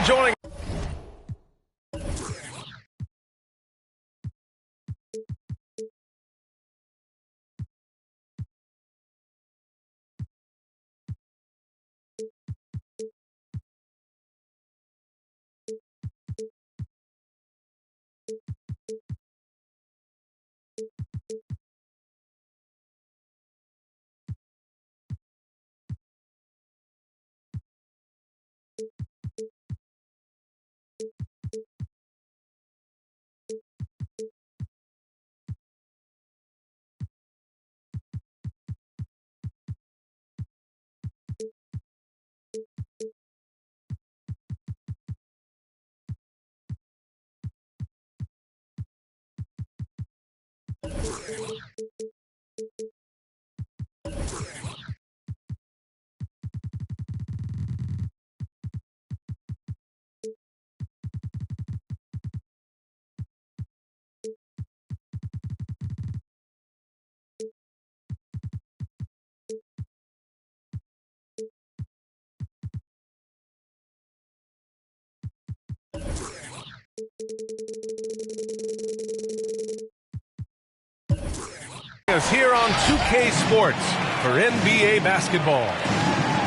joining. Here on 2K Sports for NBA basketball.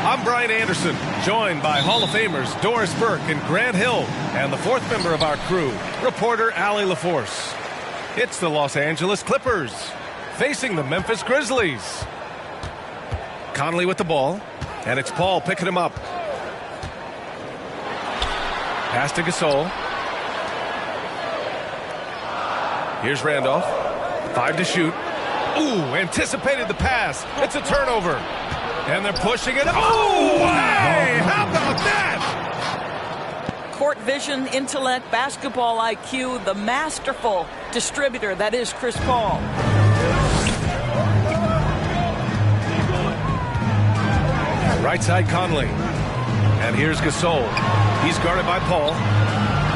I'm Brian Anderson, joined by Hall of Famers Doris Burke and Grant Hill, and the fourth member of our crew, reporter Allie LaForce. It's the Los Angeles Clippers facing the Memphis Grizzlies. Conley with the ball, and it's Paul picking him up. Pass to Gasol. Here's Randolph. 5 to shoot. Ooh, anticipated the pass. It's a turnover. And they're pushing it. Oh, hey, how about that? Court vision, intellect, basketball IQ, the masterful distributor that is Chris Paul. Right side Conley. And here's Gasol. He's guarded by Paul.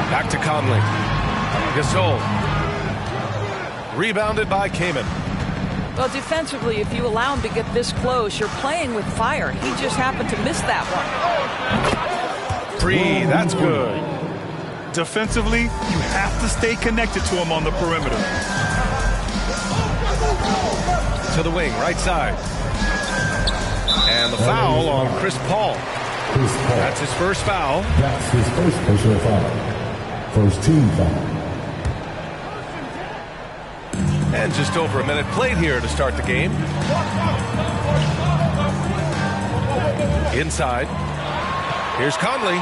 Back to Conley. Gasol. Rebounded by Kaman. Well, defensively, if you allow him to get this close, you're playing with fire. He just happened to miss that one. Three, that's good. Defensively, you have to stay connected to him on the perimeter. To the wing, right side. And the foul on Chris Paul. That's his first foul. That's his first personal foul. First team foul. And just over a minute played here to start the game. Inside. Here's Conley.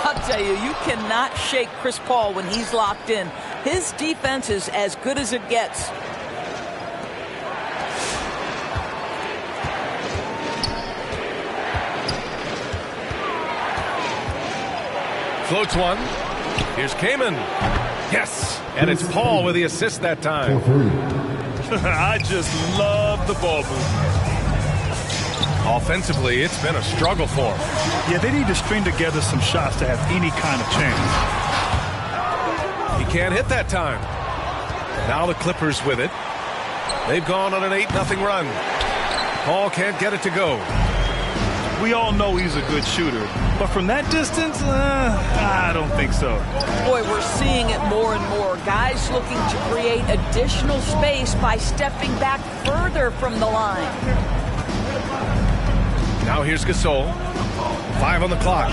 I'll tell you, you cannot shake Chris Paul when he's locked in. His defense is as good as it gets. Floats one. Here's Kaman. Yes. And it's Paul with the assist that time. I just love the ball movement. Offensively, it's been a struggle for him. Yeah, they need to string together some shots to have any kind of chance. He can't hit that time. Now the Clippers with it. They've gone on an 8-0 run. Paul can't get it to go. We all know he's a good shooter, but from that distance, I don't think so. Boy, we're seeing it more and more. Guys looking to create additional space by stepping back further from the line. Now here's Gasol. 5 on the clock.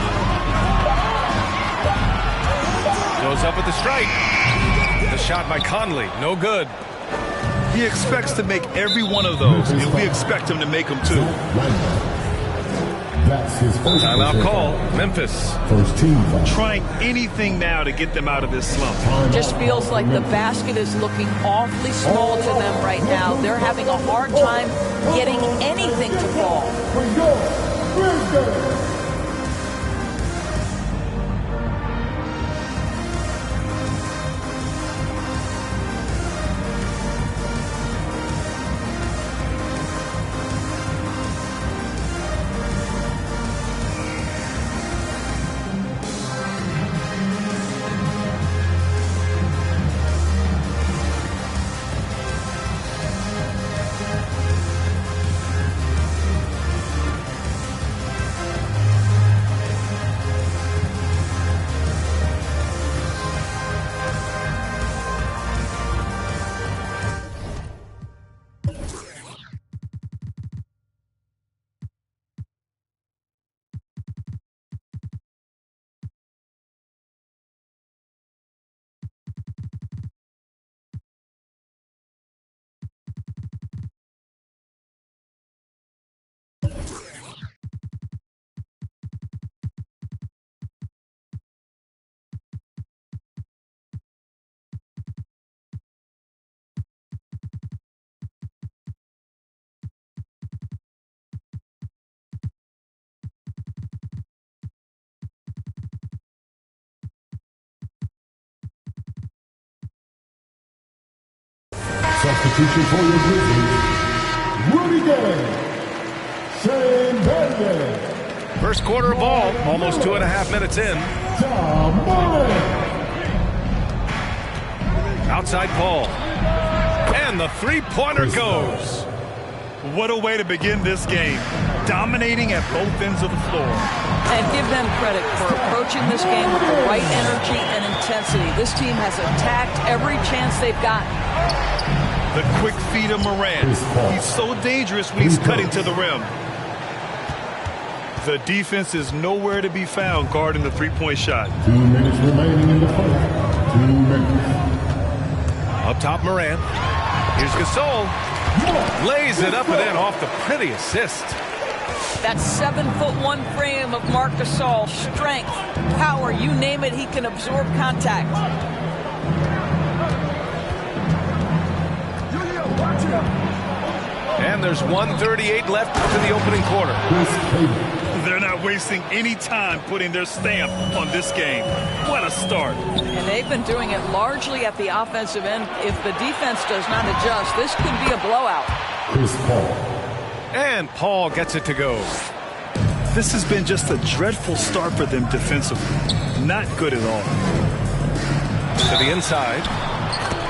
Goes up at the strike. The shot by Conley. No good. He expects to make every one of those, and we expect him to make them too. That's his first timeout call. Memphis. First team foul. Trying anything now to get them out of this slump. Just feels like the basket is looking awfully small to them right now. They're having a hard time getting anything to fall. Substitution for your Grizzlies, Rudy Gay, Shane Battier. First quarter ball, almost 2.5 minutes in. Ja Morant. Outside Paul. And the three-pointer goes. What a way to begin this game. Dominating at both ends of the floor. And give them credit for approaching this game with the right energy and intensity. This team has attacked every chance they've gotten. The quick feed of Morant. He's so dangerous when he's cutting to the rim. The defense is nowhere to be found guarding the three-point shot. 2 minutes remaining in the fight. 2 minutes. Up top, Morant. Here's Gasol. Lays it up and in off the pretty assist. That 7'1" frame of Marc Gasol, strength, power, you name it, he can absorb contact. And there's 1:38 left to the opening quarter. They're not wasting any time putting their stamp on this game. What a start. And they've been doing it largely at the offensive end. If the defense does not adjust, this could be a blowout. Chris Paul. And Paul gets it to go. This has been just a dreadful start for them defensively. Not good at all. To the inside.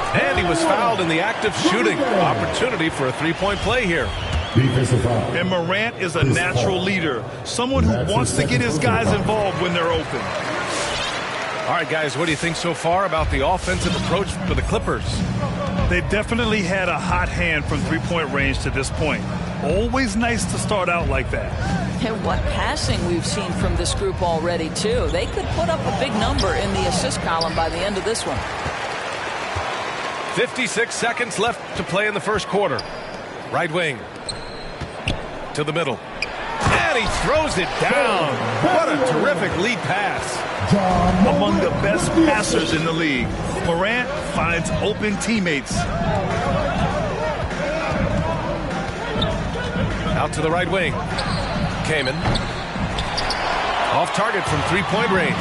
And he was fouled in the act of shooting. Opportunity for a three-point play here. Defensive foul. And Morant is a natural leader. Someone who wants to get his guys involved when they're open. All right, guys, what do you think so far about the offensive approach for the Clippers? They definitely had a hot hand from three-point range to this point. Always nice to start out like that. And what passing we've seen from this group already, too. They could put up a big number in the assist column by the end of this one. 56 seconds left to play in the first quarter. Right wing. To the middle. And he throws it down. What a terrific lead pass. Among the best passers in the league. Morant finds open teammates. Out to the right wing. Kaman. Off target from three-point range.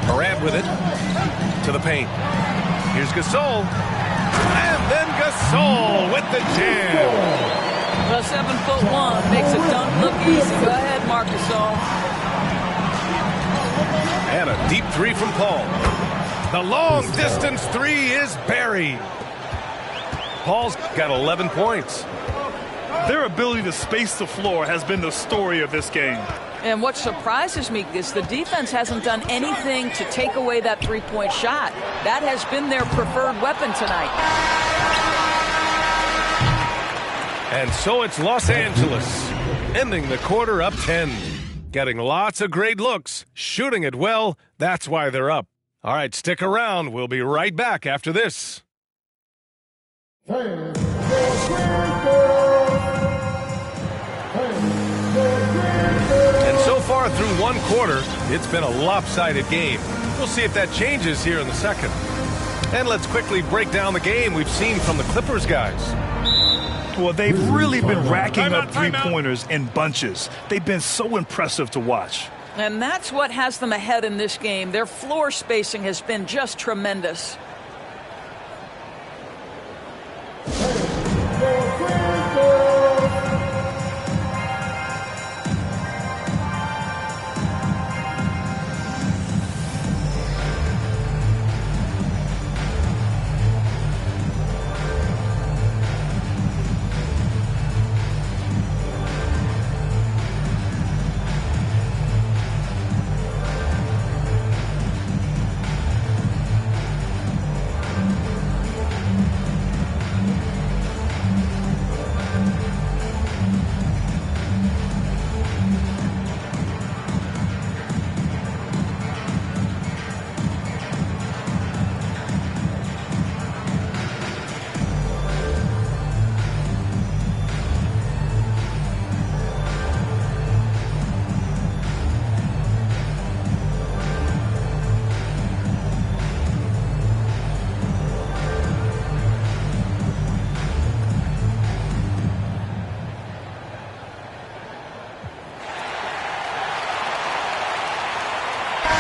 Morant with it. To the paint. Here's Gasol. And then Gasol with the jam. The 7'1" makes a dunk look easy. Go ahead, Marc Gasol. And a deep three from Paul. The long distance three is buried. Paul's got 11 points. Their ability to space the floor has been the story of this game. And what surprises me is the defense hasn't done anything to take away that three-point shot. That has been their preferred weapon tonight. And so it's Los Angeles, ending the quarter up 10. Getting lots of great looks, shooting it well, that's why they're up. All right, stick around. We'll be right back after this. And so far through one quarter, it's been a lopsided game. We'll see if that changes here in the second. And let's quickly break down the game we've seen from the Clippers guys. Well, they've really been racking up three-pointers in bunches. They've been so impressive to watch. And that's what has them ahead in this game. Their floor spacing has been just tremendous.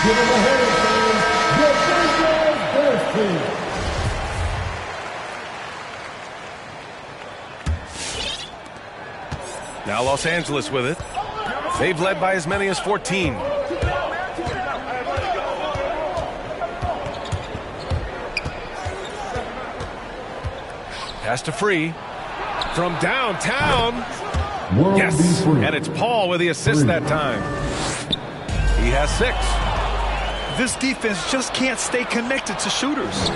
Give him a hand, fans. Your Grizzlies Now Los Angeles with it. They've led by as many as 14. Pass to Free from downtown. Yes, and it's Paul with the assist that time. He has 6. This defense just can't stay connected to shooters.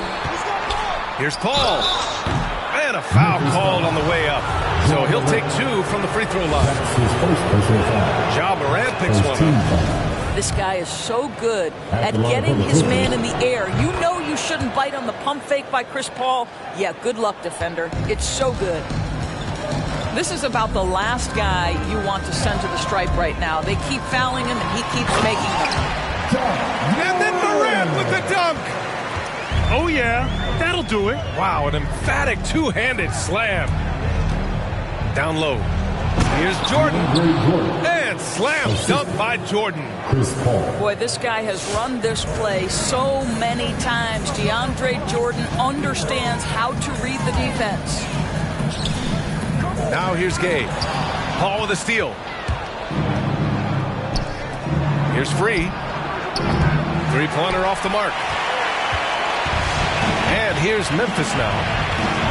Here's Paul. And a foul called on the way up. So he'll take 2 from the free throw line. Ja Morant picks one up. This guy is so good at getting his man in the air. You know you shouldn't bite on the pump fake by Chris Paul. Yeah, good luck, defender. It's so good. This is about the last guy you want to send to the stripe right now. They keep fouling him, and he keeps making them. And then Morant with the dunk. Oh, yeah, that'll do it. Wow, an emphatic two-handed slam. Down low. Here's Jordan. And slam dunk by Jordan. Boy, this guy has run this play so many times. DeAndre Jordan understands how to read the defense. Now here's Gay. Paul with a steal. Here's Free. Three-pointer off the mark. And here's Memphis now.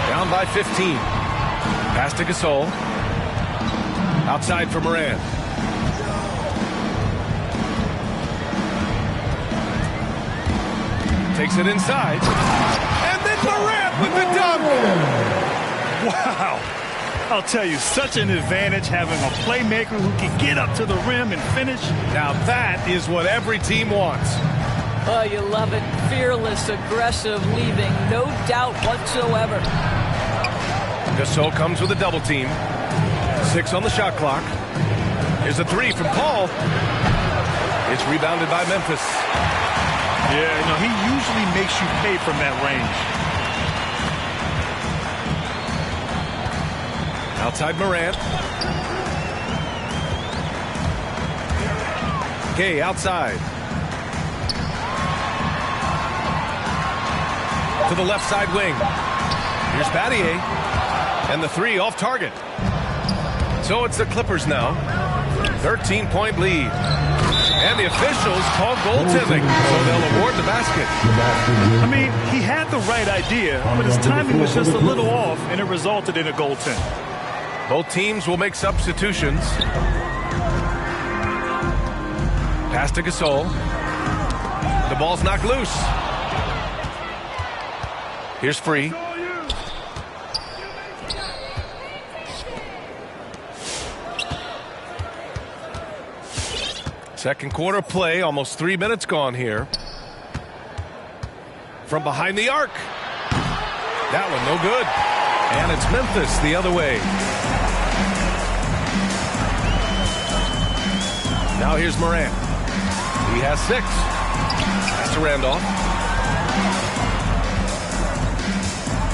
Down by 15. Pass to Gasol. Outside for Morant. Takes it inside. And then Morant with the dunk. Wow. I'll tell you, such an advantage having a playmaker who can get up to the rim and finish. Now that is what every team wants. Oh, you love it. Fearless, aggressive, leaving. No doubt whatsoever. Gasol comes with a double team. 6 on the shot clock. Here's a 3 from Paul. It's rebounded by Memphis. Yeah, you know, he usually makes you pay from that range. Outside Morant. Gay outside. To the left side wing. Here's Battier. And the 3 off target. So it's the Clippers now. 13-point lead. And the officials call goaltending, so they'll award the basket. I mean, he had the right idea, but his timing was just a little off, and it resulted in a goaltend. Both teams will make substitutions. Pass to Gasol. The ball's knocked loose. Here's Free. Second quarter play, almost 3 minutes gone here. From behind the arc. That one no good. And it's Memphis the other way. Now here's Morant. He has 6. Pass to Randolph.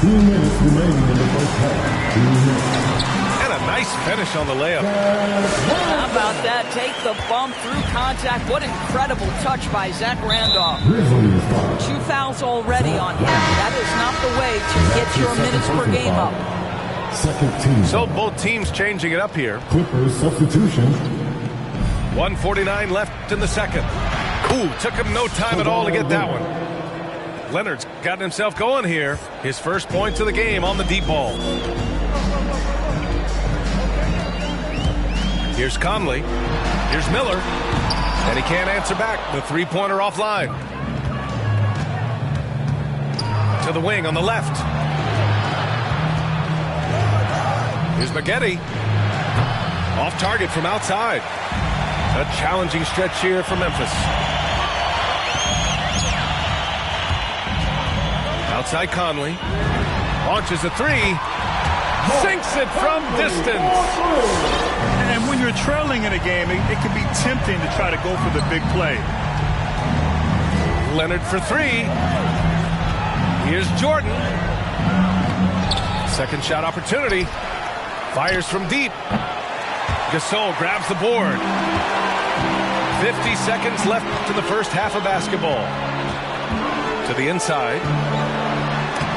2 minutes remaining in the first half. 2 minutes. And a nice finish on the layup. How about that? Take the bump through contact. What incredible touch by Zach Randolph. 2 fouls already on him. That is not the way to get your minutes per game up. Second team. So both teams changing it up here. Clippers substitution. 1:49 left in the second. Ooh, took him no time at all to get that one. Leonard's gotten himself going here. His first points of the game on the deep ball. Here's Conley. Here's Miller. And he can't answer back. The three-pointer offline. To the wing on the left. Here's Maggette. Off target from outside. A challenging stretch here for Memphis. Outside Conley. Launches a 3. Sinks it from distance. And when you're trailing in a game, it can be tempting to try to go for the big play. Leonard for 3. Here's Jordan. Second shot opportunity. Fires from deep. Gasol grabs the board. 50 seconds left to the first half of basketball. To the inside.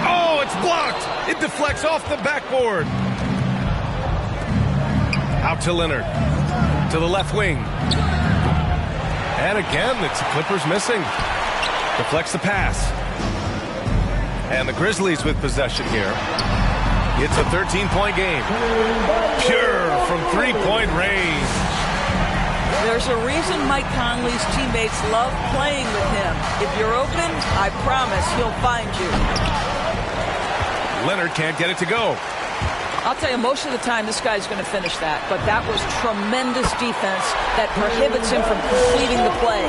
Oh, it's blocked. It deflects off the backboard. Out to Leonard. To the left wing. And again, it's the Clippers missing. Deflects the pass. And the Grizzlies with possession here. It's a 13-point game. Pure from three-point range. There's a reason Mike Conley's teammates love playing with him. If you're open, I promise he'll find you. Leonard can't get it to go. I'll tell you, most of the time this guy's going to finish that, but that was tremendous defense that prohibits him from completing the play.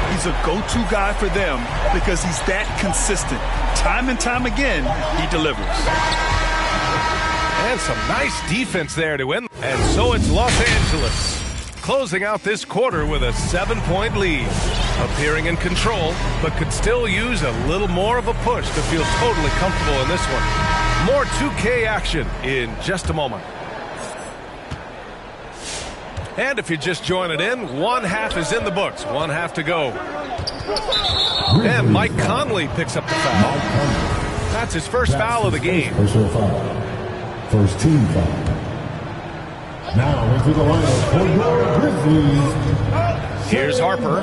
He's a go-to guy for them because he's that consistent. Time and time again, he delivers. And some nice defense there to win. And so it's Los Angeles closing out this quarter with a 7-point lead. Appearing in control, but could still use a little more of a push to feel totally comfortable in this one. More 2K action in just a moment. And if you're just joining in, one half is in the books. One half to go. And Mike Conley picks up the foul. That's his first foul of the game. Personal foul. First team foul. Now into the lineup for your Grizzlies. Here's Harper.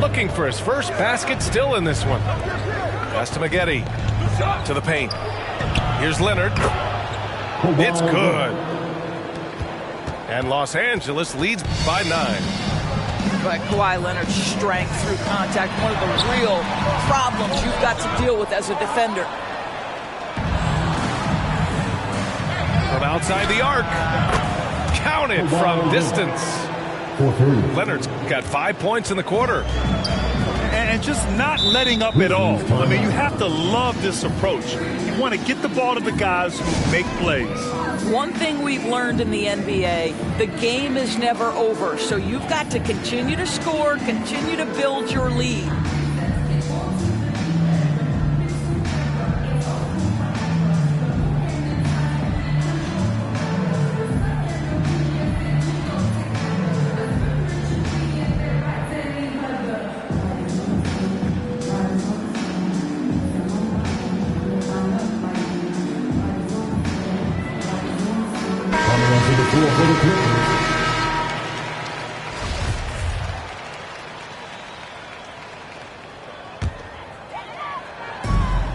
Looking for his first basket still in this one. Pass to Maggette. To the paint. Here's Leonard. It's good. And Los Angeles leads by 9. But Kawhi Leonard's strength through contact, one of the real problems you've got to deal with as a defender. From outside the arc. Counted from distance. Leonard's got 5 points in the quarter. And just not letting up at all. I mean, you have to love this approach. You want to get the ball to the guys who make plays. One thing we've learned in the NBA, the game is never over. So you've got to continue to score, continue to build your lead.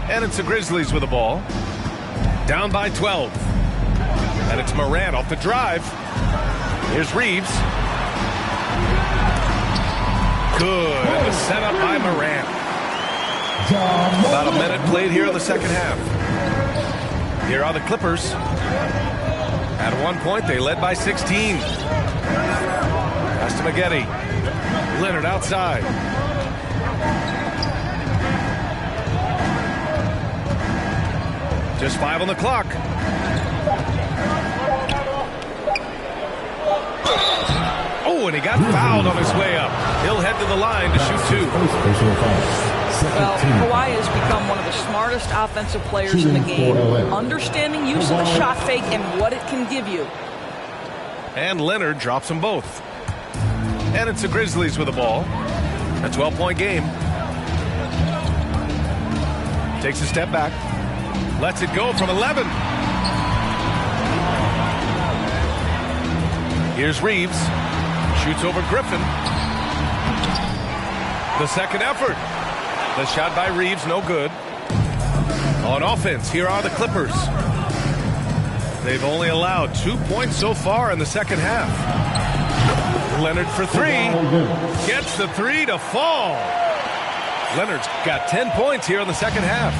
And it's the Grizzlies with the ball. Down by 12. And it's Morant off the drive. Here's Reeves. Good. And the setup by Morant. About a minute played here in the second half. Here are the Clippers. At one point, they led by 16. Pass to Maggette. Leonard outside. Just 5 on the clock. Oh, and he got fouled on his way up. He'll head to the line to shoot 2. Well, Kawhi has become one of the smartest offensive players in the game, understanding use of the shot fake and what it can give you. And Leonard drops them both. And it's the Grizzlies with the ball. A 12-point game. Takes a step back. Lets it go from 11. Here's Reeves. Shoots over Griffin. The second effort. The shot by Reeves, no good. On offense, here are the Clippers. They've only allowed 2 points so far in the second half. Leonard for 3. Gets the 3 to fall. Leonard's got 10 points here in the second half.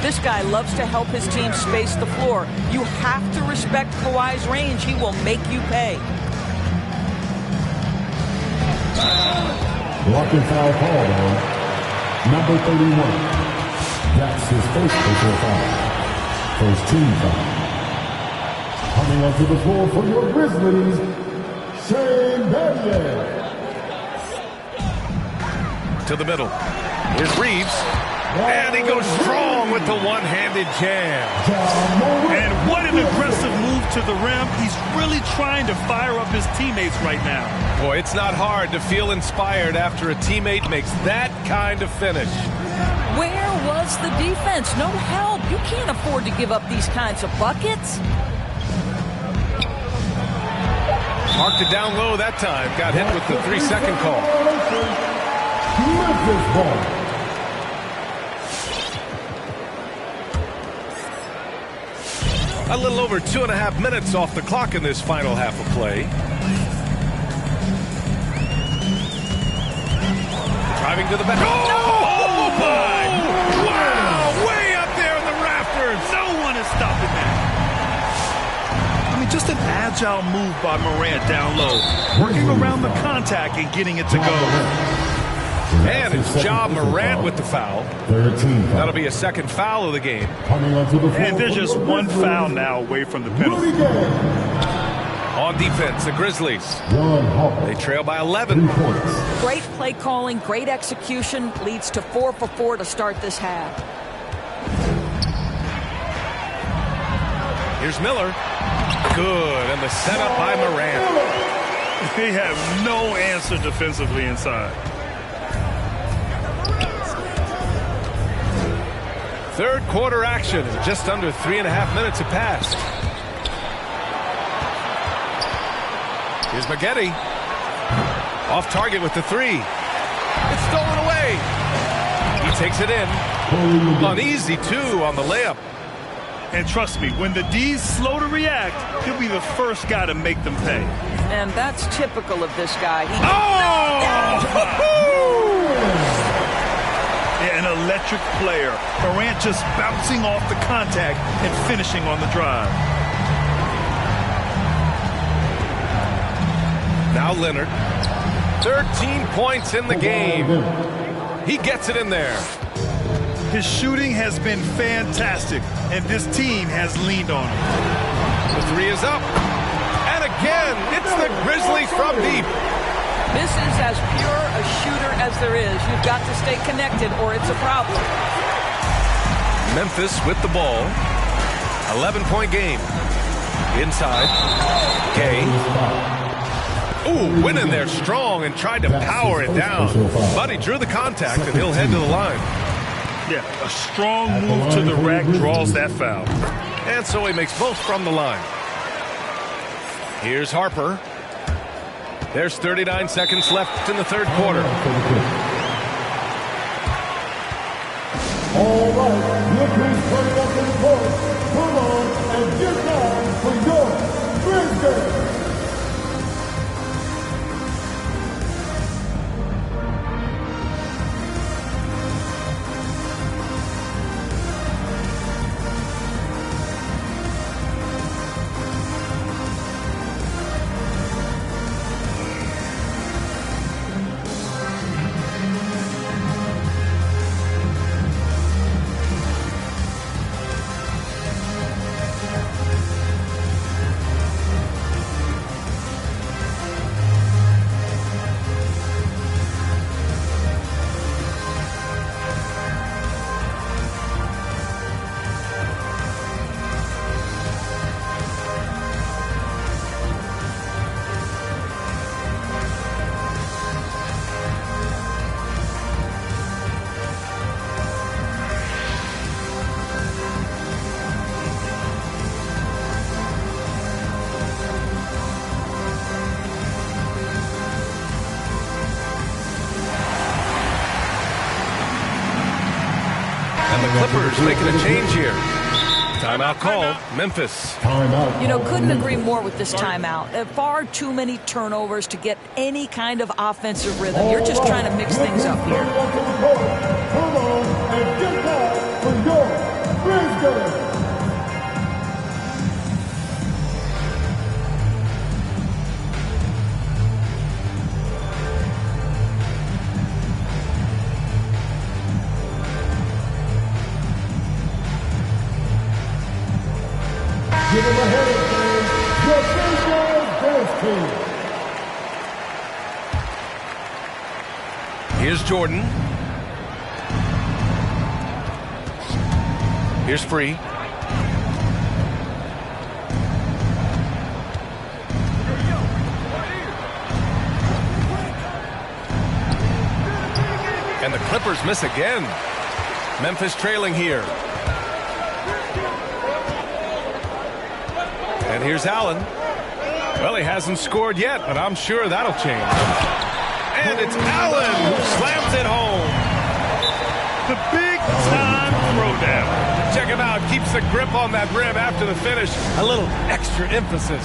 This guy loves to help his team space the floor. You have to respect Kawhi's range. He will make you pay. Blocking foul called on number 31. That's his first personal foul. First team foul. Coming onto the floor for your Grizzlies, Shane Battier. To the middle. Here's Reeves. And he goes strong with the one-handed jam. And what an aggressive move to the rim. He's really trying to fire up his teammates right now. Boy, it's not hard to feel inspired after a teammate makes that kind of finish. Where was the defense? No help. You can't afford to give up these kinds of buckets. Parked it down low that time. Got hit with the 3-second call. A little over 2.5 minutes off the clock in this final half of play. Driving to the back. Oh, my! Wow! Way up there in the rafters. No one is stopping that. I mean, just an agile move by Morant down low. Working around the contact and getting it to go. And it's Ja Morant with the foul. That'll be a second foul of the game. And there's just one foul now away from the penalty. On defense, the Grizzlies. They trail by 11. Great play calling, great execution, leads to 4 for 4 to start this half. Here's Miller. Good, and the setup by Morant. They have no answer defensively inside. Third quarter action, and just under 3.5 minutes have passed. Here's Maggette. Off target with the 3. It's stolen away. He takes it in. Uneasy, too, on the layup. And trust me, when the D's slow to react, he'll be the first guy to make them pay. And that's typical of this guy. An electric player. Morant just bouncing off the contact and finishing on the drive. Now Leonard. 13 points in the game. He gets it in there. His shooting has been fantastic, and this team has leaned on him. The 3 is up. And again, it's the Grizzlies from deep. This is as pure a shooter as there is. You've got to stay connected or it's a problem. Memphis with the ball. 11-point game. Inside. Gay. Ooh, went in there strong and tried to power it down. But he drew the contact and he'll head to the line. Yeah, a strong move to the rack draws that foul. And so he makes both from the line. Here's Harper. There's 39 seconds left in the third quarter. All right, look who's turning up in the court. Come on and get down for your Grizzlies. Clippers making a change here. Timeout call, Memphis. You know, couldn't agree more with this timeout. Far too many turnovers to get any kind of offensive rhythm. You're just trying to mix things up here. Come on and get down for your Grizzlies. Give him a header, your Grizzlies team. Here's Jordan. Here's Free. And the Clippers miss again. Memphis trailing here. And here's Allen. Well, he hasn't scored yet, but I'm sure that'll change. And it's Allen who slams it home. The big-time throwdown. Check him out. Keeps the grip on that rim after the finish. A little extra emphasis.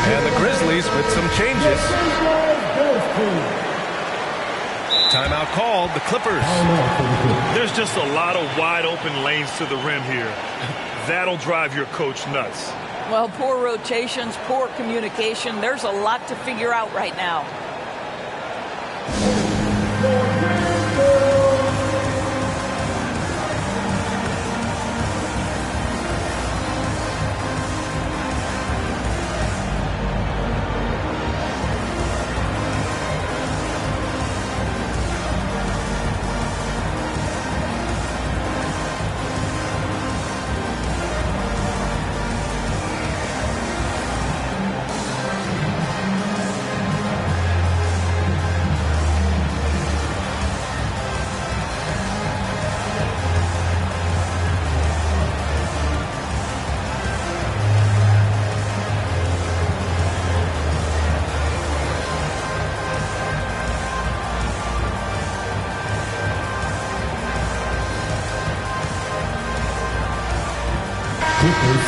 And the Grizzlies with some changes. Timeout called, the Clippers. There's just a lot of wide open lanes to the rim here. That'll drive your coach nuts. Well, poor rotations, poor communication. There's a lot to figure out right now.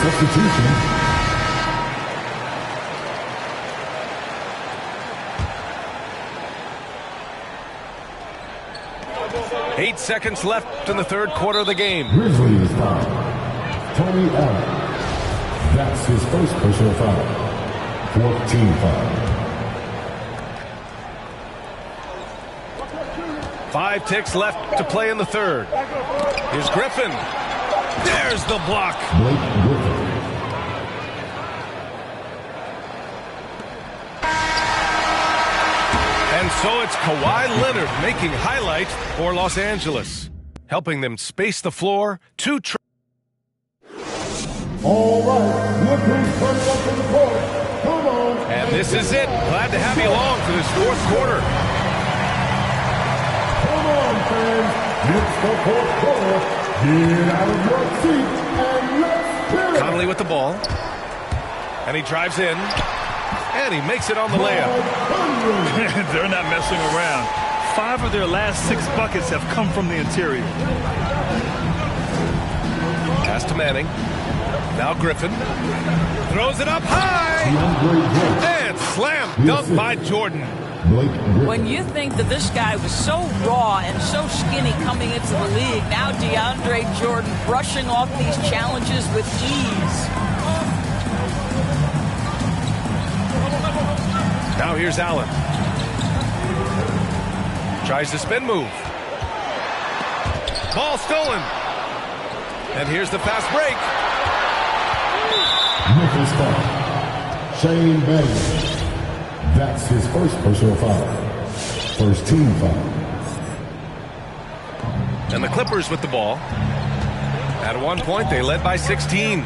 Substitution. 8 seconds left in the third quarter of the game. Grizzlies foul. Tony Allen. That's his first personal foul. 4th team foul. 5 ticks left to play in the third. Here's Griffin. There's the block. Blake Griffin. And so it's Kawhi Leonard making highlights for Los Angeles, helping them space the floor to All right, look who's coming up to the court. Come on. And this is it. Glad to have you along for this fourth quarter. Come on, fans. It's the fourth quarter. Get out of your seat and let's play. Conley with the ball. And he drives in. And he makes it on the layup. They're not messing around. 5 of their last 6 buckets have come from the interior. Pass to Manning. Now Griffin. Throws it up high. And slam dunk by Jordan. When you think that this guy was so raw and so skinny coming into the league, now DeAndre Jordan brushing off these challenges with ease. Now here's Allen. Tries the spin move. Ball stolen. And here's the fast break. Memphis foul. Shane Battier. That's his first personal foul. First team foul. And the Clippers with the ball. At one point, they led by 16.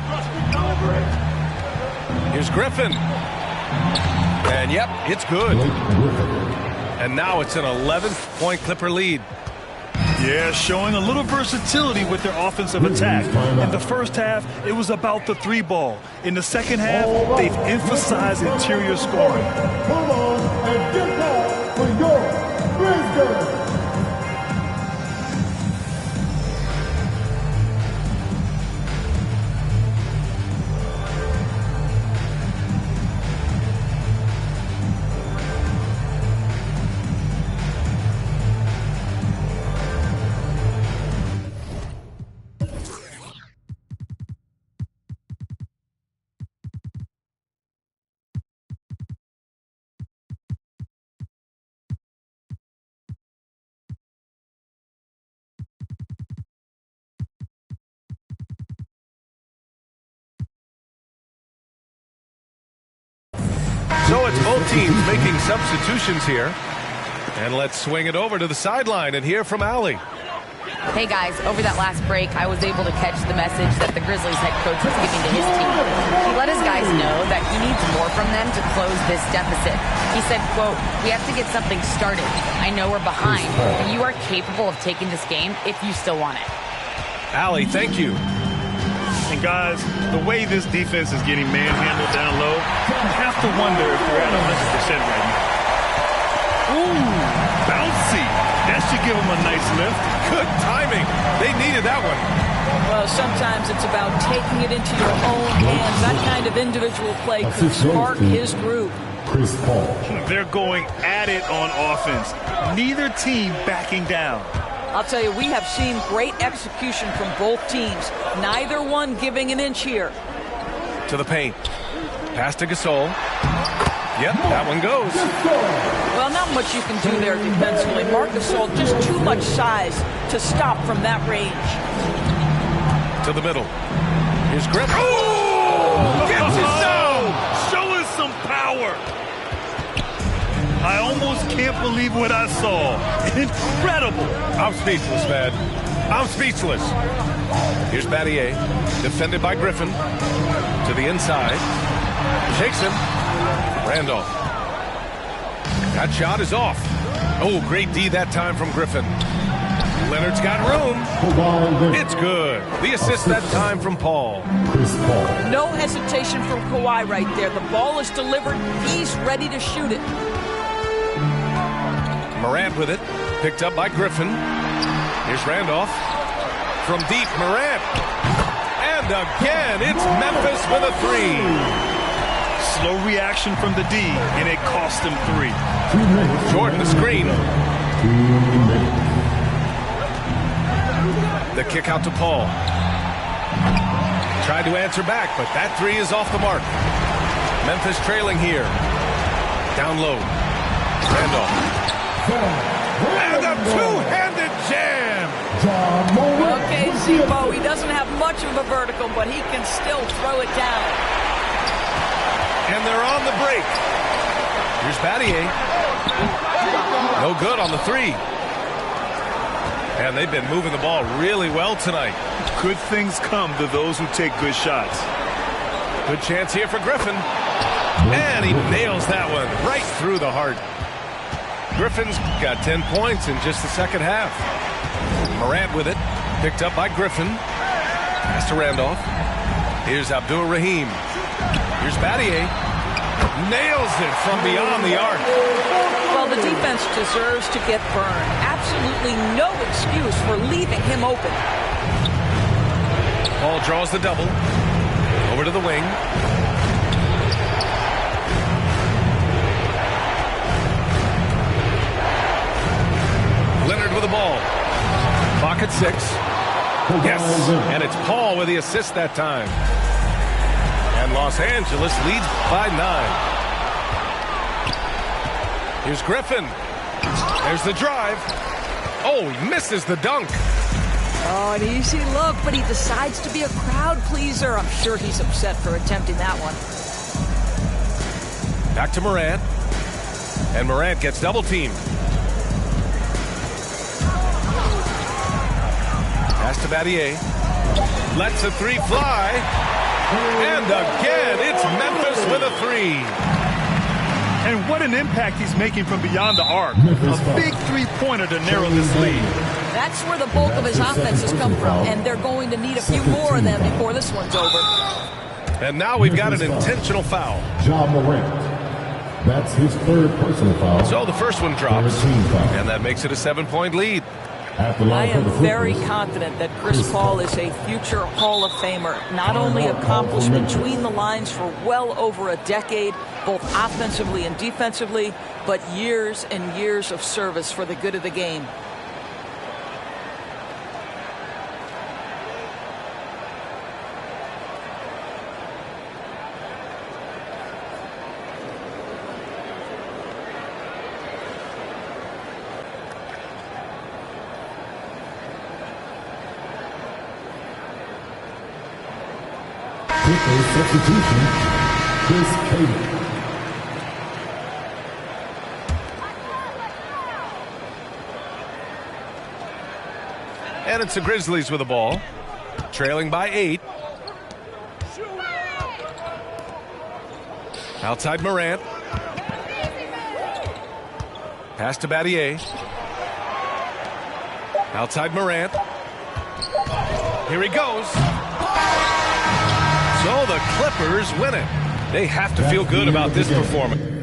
Here's Griffin. And yep, it's good. And now it's an 11-point Clipper lead. Yeah, showing a little versatility with their offensive attack. In the first half, it was about the 3 ball. In the second half, they've emphasized interior scoring. Come on and get back for your Grizzlies. So it's both teams making substitutions here. And let's swing it over to the sideline and hear from Allie. Hey guys, over that last break, I was able to catch the message that the Grizzlies head coach was giving to his team. He let his guys know that he needs more from them to close this deficit. He said, quote, "We have to get something started. I know we're behind, but you are capable of taking this game if you still want it." Allie, thank you. And guys, the way this defense is getting manhandled down low, you have to wonder if they're at 100% right now. Ooh, bouncy. That should give them a nice lift. Good timing. They needed that one. Well, sometimes it's about taking it into your own hands. That kind of individual play could spark his group. Chris Paul. They're going at it on offense. Neither team backing down. I'll tell you, we have seen great execution from both teams. Neither one giving an inch here. To the paint. Pass to Gasol. Yep, that one goes. Well, not much you can do there defensively. Marc Gasol, just too much size to stop from that range. To the middle. Here's Griffin. Oh! Gets it down! Show us some power. I almost can't believe what I saw. Incredible. I'm speechless, man. I'm speechless. Here's Battier. Defended by Griffin. To the inside. Takes him. Randolph. That shot is off. Oh, great D that time from Griffin. Leonard's got room. It's good. The assist that time from Paul. Chris Paul. No hesitation from Kawhi right there. The ball is delivered. He's ready to shoot it. Morant with it. Picked up by Griffin. Here's Randolph. From deep, Morant. And again, it's Memphis with a three. Slow reaction from the D, and it cost him 3. Jordan the screen. The kick out to Paul. Tried to answer back, but that three is off the mark. Memphis trailing here. Down low. Randolph. And a two-handed jam. Okay, Zebo, he doesn't have much of a vertical, but he can still throw it down. And they're on the break. Here's Battier. No good on the three. And they've been moving the ball really well tonight. Good things come to those who take good shots. Good chance here for Griffin. And he nails that one right through the heart. Griffin's got 10 points in just the second half. Morant with it. Picked up by Griffin. Pass to Randolph. Here's Abdur-Rahim. Here's Battier. Nails it from beyond the arc. Well, the defense deserves to get burned. Absolutely no excuse for leaving him open. Paul draws the double. Over to the wing. Leonard with the ball. Clock at 6. Yes, and it's Paul with the assist that time. And Los Angeles leads by 9. Here's Griffin. There's the drive. Oh, he misses the dunk. Oh, an easy look, but he decides to be a crowd pleaser. I'm sure he's upset for attempting that one. Back to Morant. And Morant gets double teamed. Pass to Battier. Lets a three fly. And again, it's Memphis with a three. And what an impact he's making from beyond the arc. A big three-pointer to narrow this lead. That's where the bulk of his offense has come from, and they're going to need a few more of them before this one's over. And now we've got an intentional foul. Ja Morant. That's his third personal foul. So the first one drops, and that makes it a 7-point lead. I am very confident that Chris Paul is a future Hall of Famer. Not only accomplished between the lines for well over a decade, both offensively and defensively, but years and years of service for the good of the game. With a substitution, Chris Cable. And it's the Grizzlies with the ball, trailing by 8. Outside Morant. Pass to Battier. Outside Morant. Here he goes. So the Clippers win it. They have to feel good about this performance.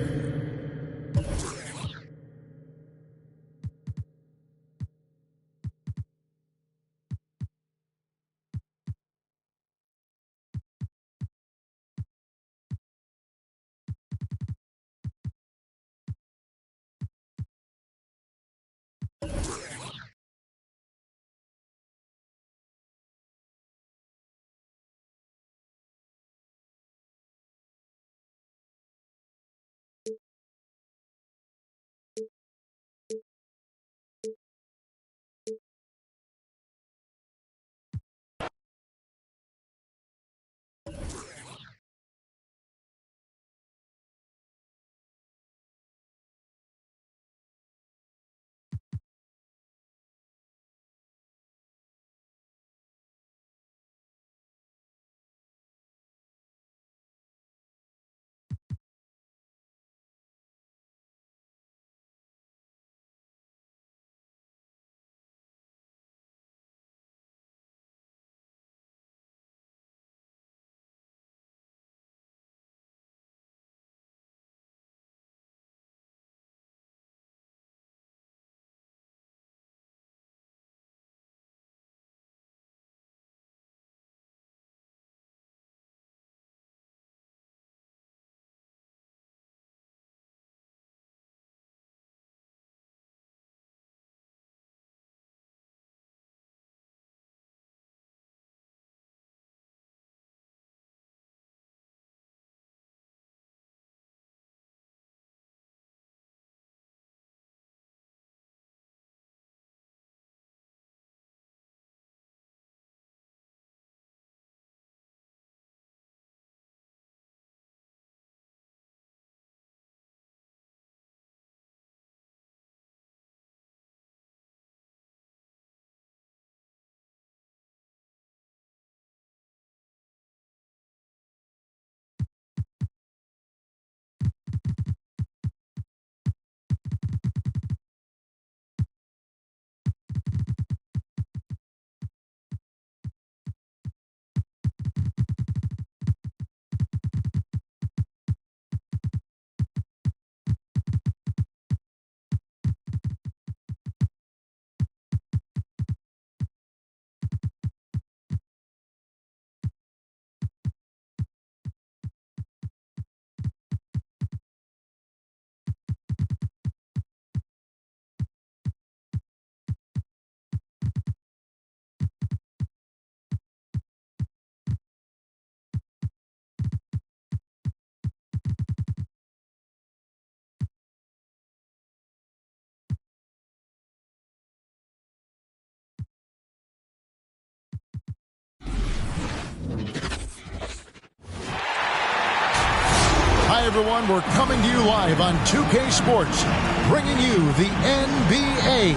Hi, everyone. We're coming to you live on 2K Sports, bringing you the NBA.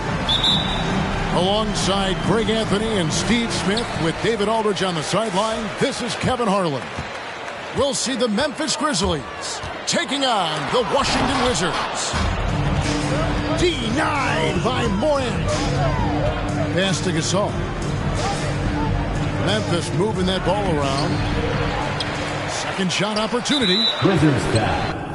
Alongside Greg Anthony and Steve Smith with David Aldridge on the sideline, this is Kevin Harlan. We'll see the Memphis Grizzlies taking on the Washington Wizards. Denied by Morant. Pass to Gasol. Memphis moving that ball around. Second shot opportunity. Wizards down.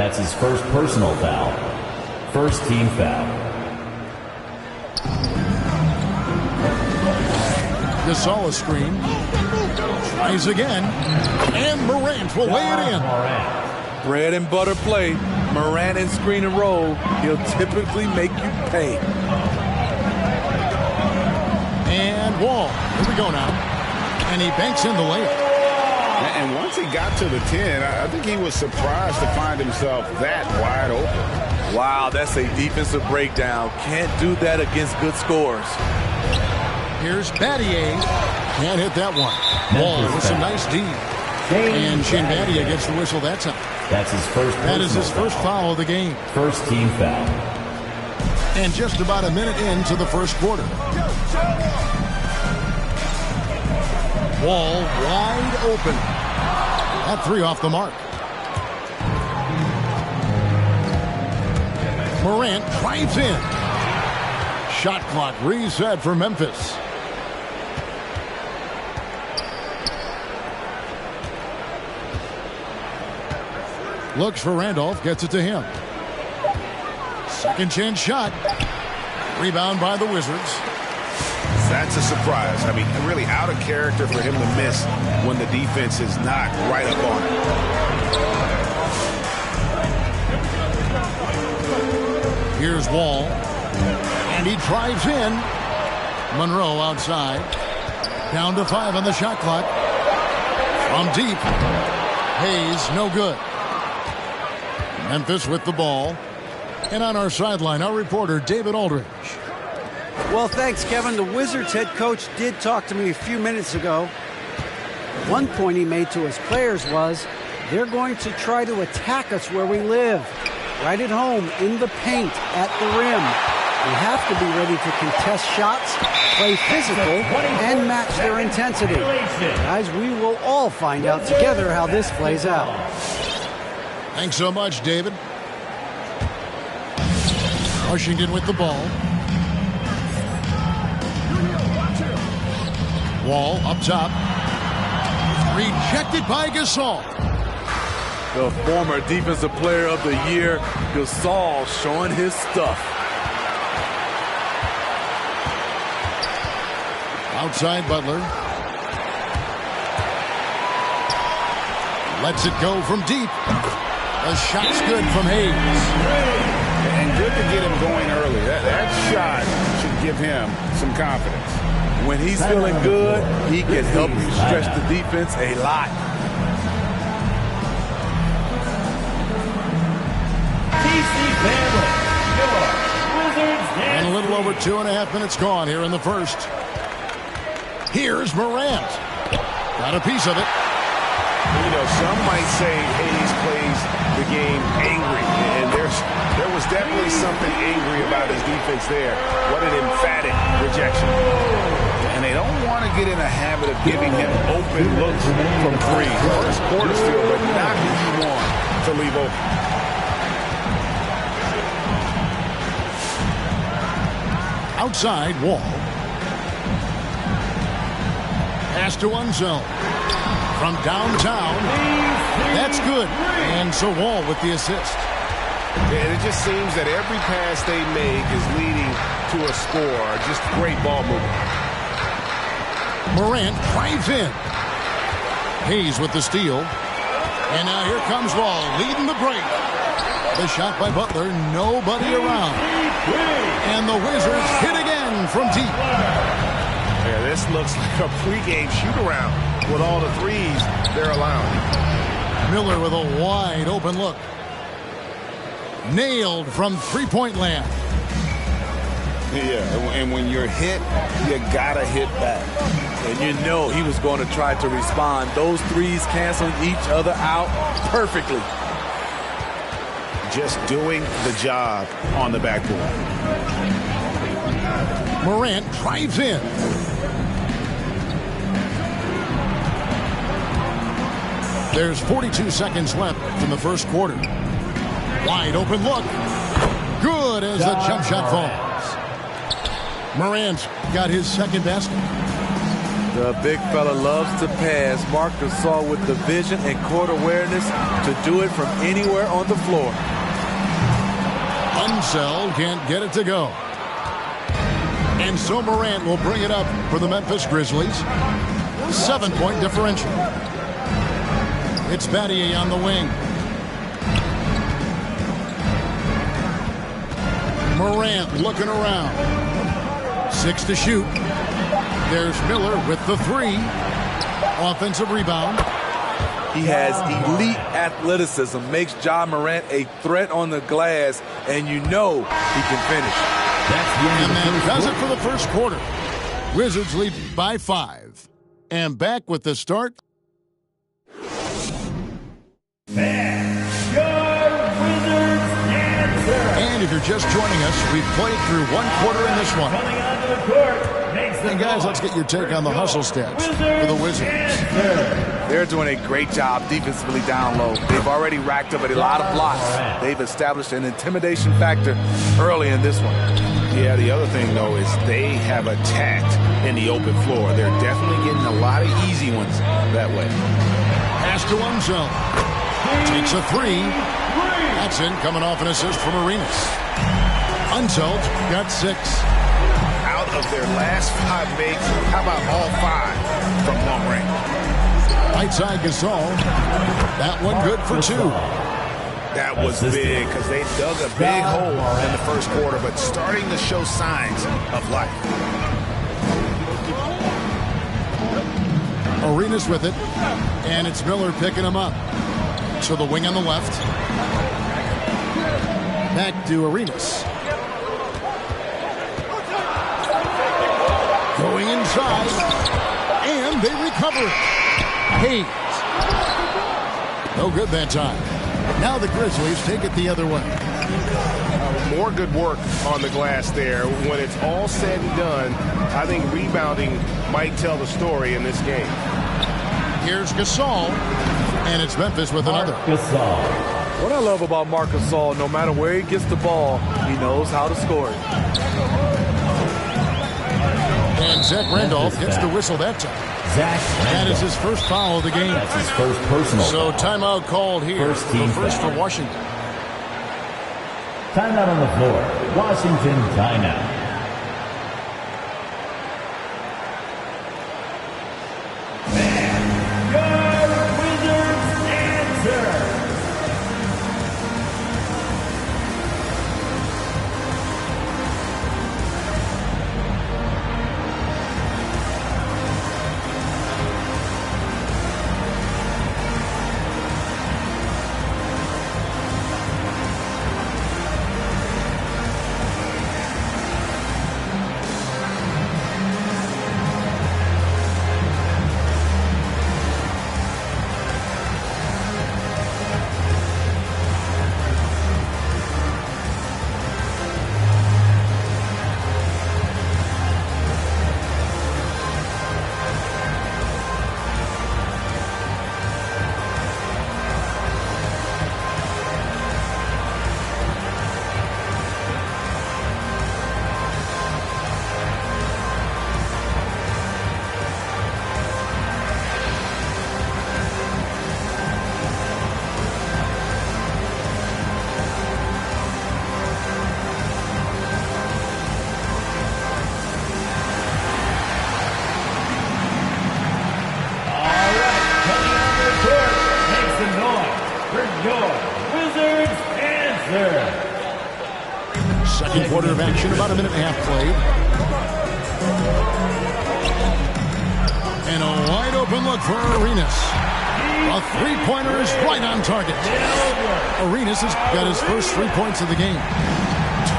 That's his first personal foul. First team foul. Gasol screen. Tries again. And Morant will lay it in. Bread and butter play. Morant in screen and roll. He'll typically make you pay. And Wall. Here we go now. And he banks in the layup. And once he got to the 10, I think he was surprised to find himself that wide open. Wow, that's a defensive breakdown. Can't do that against good scores. Here's Battier. Can't hit that one. Wall with some nice D. And Shane Battier gets the whistle that time. That's his first. That is his first foul of the game. First team foul. And just about a minute into the first quarter. Wall wide open. That three off the mark. Morant drives in. Shot clock reset for Memphis. Looks for Randolph, gets it to him. Second chance shot. Rebound by the Wizards. That's a surprise. I mean, really out of character for him to miss when the defense is not right up on it. Here's Wall. And he drives in. Monroe outside. Down to 5 on the shot clock. From deep. Hayes, no good. Memphis with the ball. And on our sideline, our reporter, David Aldridge. Well, thanks, Kevin. The Wizards head coach did talk to me a few minutes ago. One point he made to his players was, they're going to try to attack us where we live. Right at home, in the paint, at the rim. We have to be ready to contest shots, play physical, and match their intensity. Guys, we will all find out together how this plays out. Thanks so much, David. Washington with the ball. Wall up top. Rejected by Gasol. The former defensive player of the year, Gasol, showing his stuff. Outside Butler. Lets it go from deep. The shot's good from Hayes. And good to get him going early. That shot should give him some confidence. When he's feeling good, he can help you stretch the defense a lot. And a little over 2.5 minutes gone here in the first. Here's Morant. Got a piece of it. You know, some might say Hayes plays the game angry. And there was definitely something angry about his defense there. What an emphatic rejection. And they don't want to get in a habit of giving him open looks from three. First quarter still, but not who you want to leave open. Outside, Wall. Pass to Unzone. From downtown. That's good. And so Wall with the assist. And it just seems that every pass they make is leading to a score. Just great ball movement. Morant drives in. Hayes with the steal. And now here comes Wall leading the break. The shot by Butler. Nobody around. And the Wizards hit again from deep. Yeah, this looks like a pregame shoot-around with all the threes they're allowing. Miller with a wide open look. Nailed from three-point land. Yeah, and when you're hit, you gotta hit back. And you know he was going to try to respond. Those threes canceling each other out perfectly. Just doing the job on the backboard. Morant drives in. There's 42 seconds left in the first quarter. Wide open look. Good as the jump shot falls. Morant got his second basket. The big fella loves to pass. Marc Gasol with the vision and court awareness to do it from anywhere on the floor. Unseld can't get it to go. And so Morant will bring it up for the Memphis Grizzlies. 7-point differential. It's Battier on the wing. Morant looking around. 6 to shoot. There's Miller with the 3. Offensive rebound. He has elite athleticism, makes Ja Morant a threat on the glass, and you know he can finish. And that does it for the first quarter. Wizards lead by 5. And back with the start. And if you're just joining us, we've played through 1 quarter in this one. And guys, let's get your take on the hustle stats for the Wizards. They're doing a great job defensively down low. They've already racked up a lot of blocks. They've established an intimidation factor early in this one. Yeah, the other thing, though, is they have attacked in the open floor. They're definitely getting a lot of easy ones that way. Pass to Unseld. Takes a 3. That's in, coming off an assist from Arenas. Unseld got 6. Out of their last 5 makes, how about all 5 from long range? Right side Gasol. That one good for 2. That was big because they dug a big hole in the first quarter, but starting to show signs of life. Arenas with it, and it's Miller picking him up. So the wing on the left. Back to Arenas. Going inside, and they recover it. Hayes. No good that time. Now the Grizzlies take it the other way. More good work on the glass there. When it's all said and done, I think rebounding might tell the story in this game. Here's Gasol, and it's Memphis with another. What I love about Marc Gasol, no matter where he gets the ball, he knows how to score it. And Zach Randolph hits the whistle that time. That is his first foul of the game. That's his first personal. So timeout called here. First for Washington. Timeout on the floor. Washington timeout. Second quarter of action, about a minute and a half played. And a wide open look for Arenas. A three-pointer is right on target. Arenas has got his first 3 points of the game.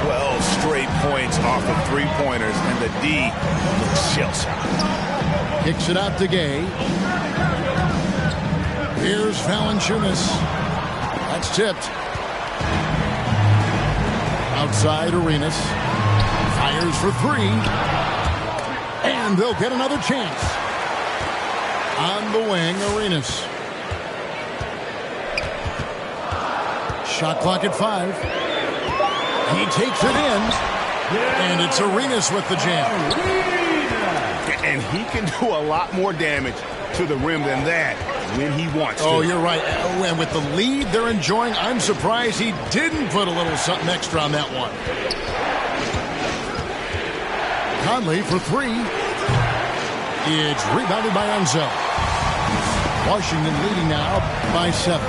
12 straight points off of three-pointers, and the D looks shell-shocked. Kicks it out to Gay. Here's Valanciunas. That's tipped. Outside Arenas. Fires for 3. And they'll get another chance. On the wing, Arenas. Shot clock at 5. He takes it in. And it's Arenas with the jam. and he can do a lot more damage to the rim than that when he wants to. Oh, you're right. And with the lead they're enjoying, I'm surprised he didn't put a little something extra on that one. Conley for three. It's rebounded by Enzo. Washington leading now by 7.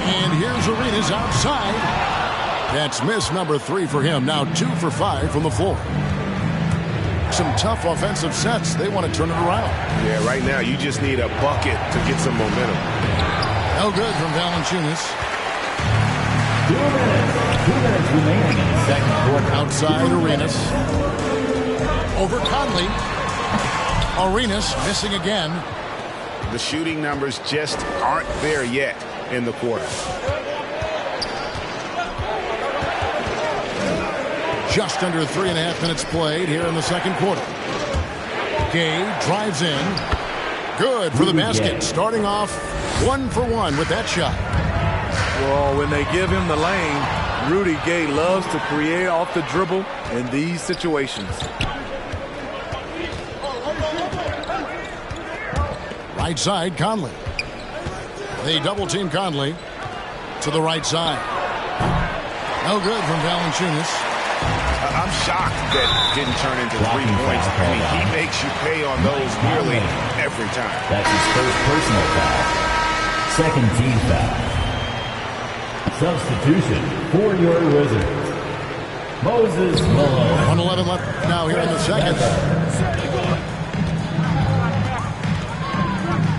And here's Arenas outside. That's miss number 3 for him. Now 2 for 5 from the floor. Some tough offensive sets. They want to turn it around. Yeah, right now you just need a bucket to get some momentum. No good from Valanciunas. 2 minutes remaining in the second quarter. Outside Arenas. Over Conley. Arenas missing again. The shooting numbers just aren't there yet in the quarter. Just under 3.5 minutes played here in the second quarter. Gay drives in. Good for the basket. Starting off 1 for 1 with that shot. Well, when they give him the lane, Rudy Gay loves to create off the dribble in these situations. Right side, Conley. They double-team Conley to the right side. No good from Valanciunas. I'm shocked that didn't turn into 3 points. I mean, he makes you pay on those nearly every time. That's his first personal foul. Second team foul. Substitution for your Wizards. Moses Malone. 1:11 left now here in the second.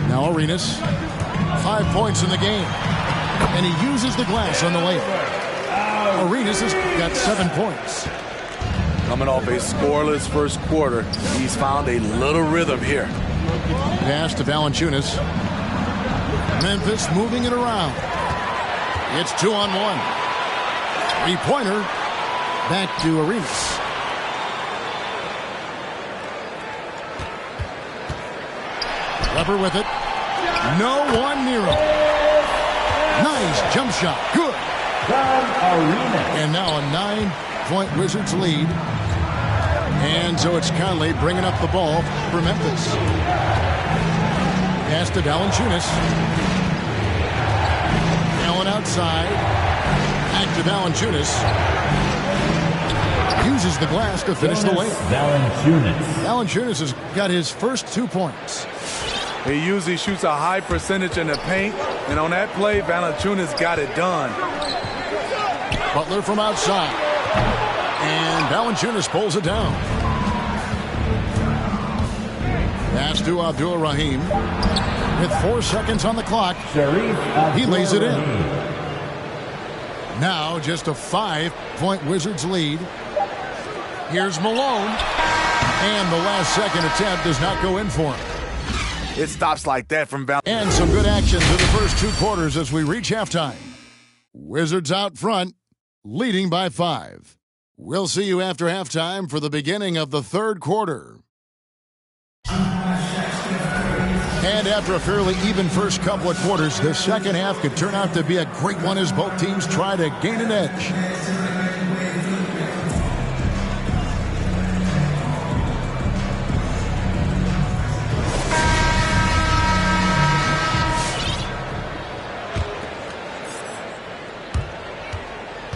Now Arenas, 5 points in the game. And he uses the glass on the layup. Arenas has got 7 points. Coming off a scoreless first quarter, he's found a little rhythm here. Pass to Valanciunas. Memphis moving it around. It's 2-on-1. 3-pointer. Back to Arenas. Weber with it. No one near him. Nice jump shot. Good. And now a 9-point Wizards lead. And so it's Conley bringing up the ball for Memphis. Pass to Valanciunas. Allen outside. Back to Valanciunas. Uses the glass to finish the layup. Valanciunas has got his first 2 points. He usually shoots a high percentage in the paint, and on that play, Valanciunas got it done. Butler from outside. And Valanciunas pulls it down. Pass to Abdul-Rahim. With 4 seconds on the clock, he lays it in. Now just a 5-point Wizards lead. Here's Malone. And the last second attempt does not go in for him. It stops like that from Valanciunas. And some good action to the first 2 quarters as we reach halftime. Wizards out front, leading by 5. We'll see you after halftime for the beginning of the third quarter. And after a fairly even first couple of quarters, the second half could turn out to be a great one as both teams try to gain an edge.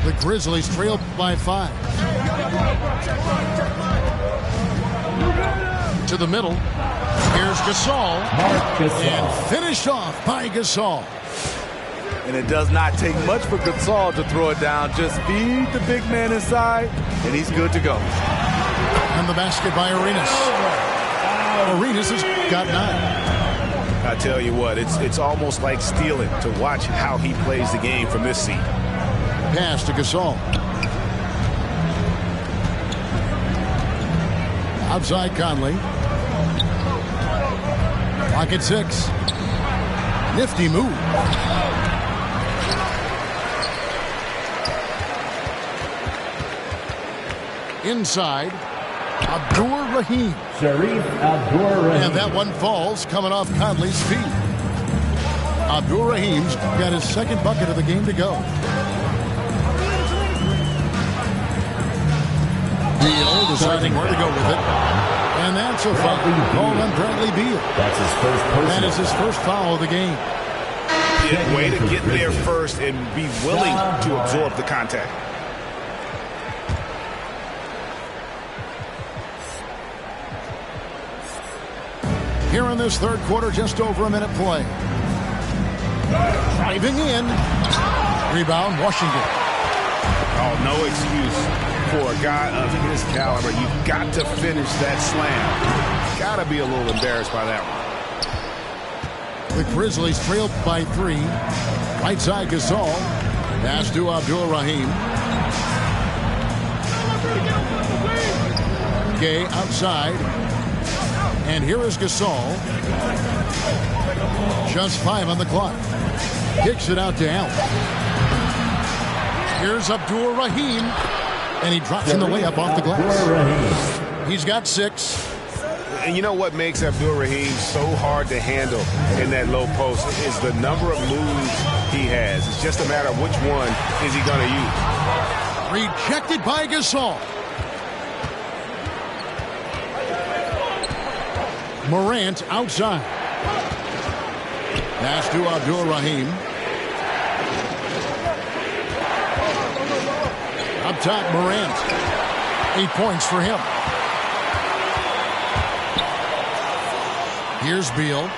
The Grizzlies trail by 5. To the middle. Here's Gasol. And finished off by Gasol. And it does not take much for Gasol to throw it down. Just feed the big man inside, and he's good to go. And the basket by Arenas. Arenas has got 9. I tell you what, it's almost like stealing to watch how he plays the game from this seat. Pass to Gasol. Outside Conley. Clock at 6. Nifty move. Inside. Abdul-Rahim. And that one falls coming off Conley's feet. Abdul-Rahim's got his second bucket of the game to go. Beal deciding where to go with it. And that's a foul called on Bradley Beal. That's his first personal. That is his first foul of the game. Yeah, way to get there first and be willing to absorb the contact. Here in this third quarter, just over a minute play. Driving in. Rebound, Washington. Oh, no excuse for a guy of his caliber. You've got to finish that slam. Got to be a little embarrassed by that one. The Grizzlies trailed by 3. Right side, Gasol. Pass to Abdul-Rahim. Gay outside. And here is Gasol. Just 5 on the clock. Kicks it out to Allen. Here's Abdul-Rahim. And he drops in the layup off the glass. He's got 6. And you know what makes Abdul-Rahim so hard to handle in that low post is the number of moves he has. It's just a matter of which one is he going to use. Rejected by Gasol. Morant outside. Pass to Abdul-Rahim. Up top, Morant. 8 points for him. Here's Beal.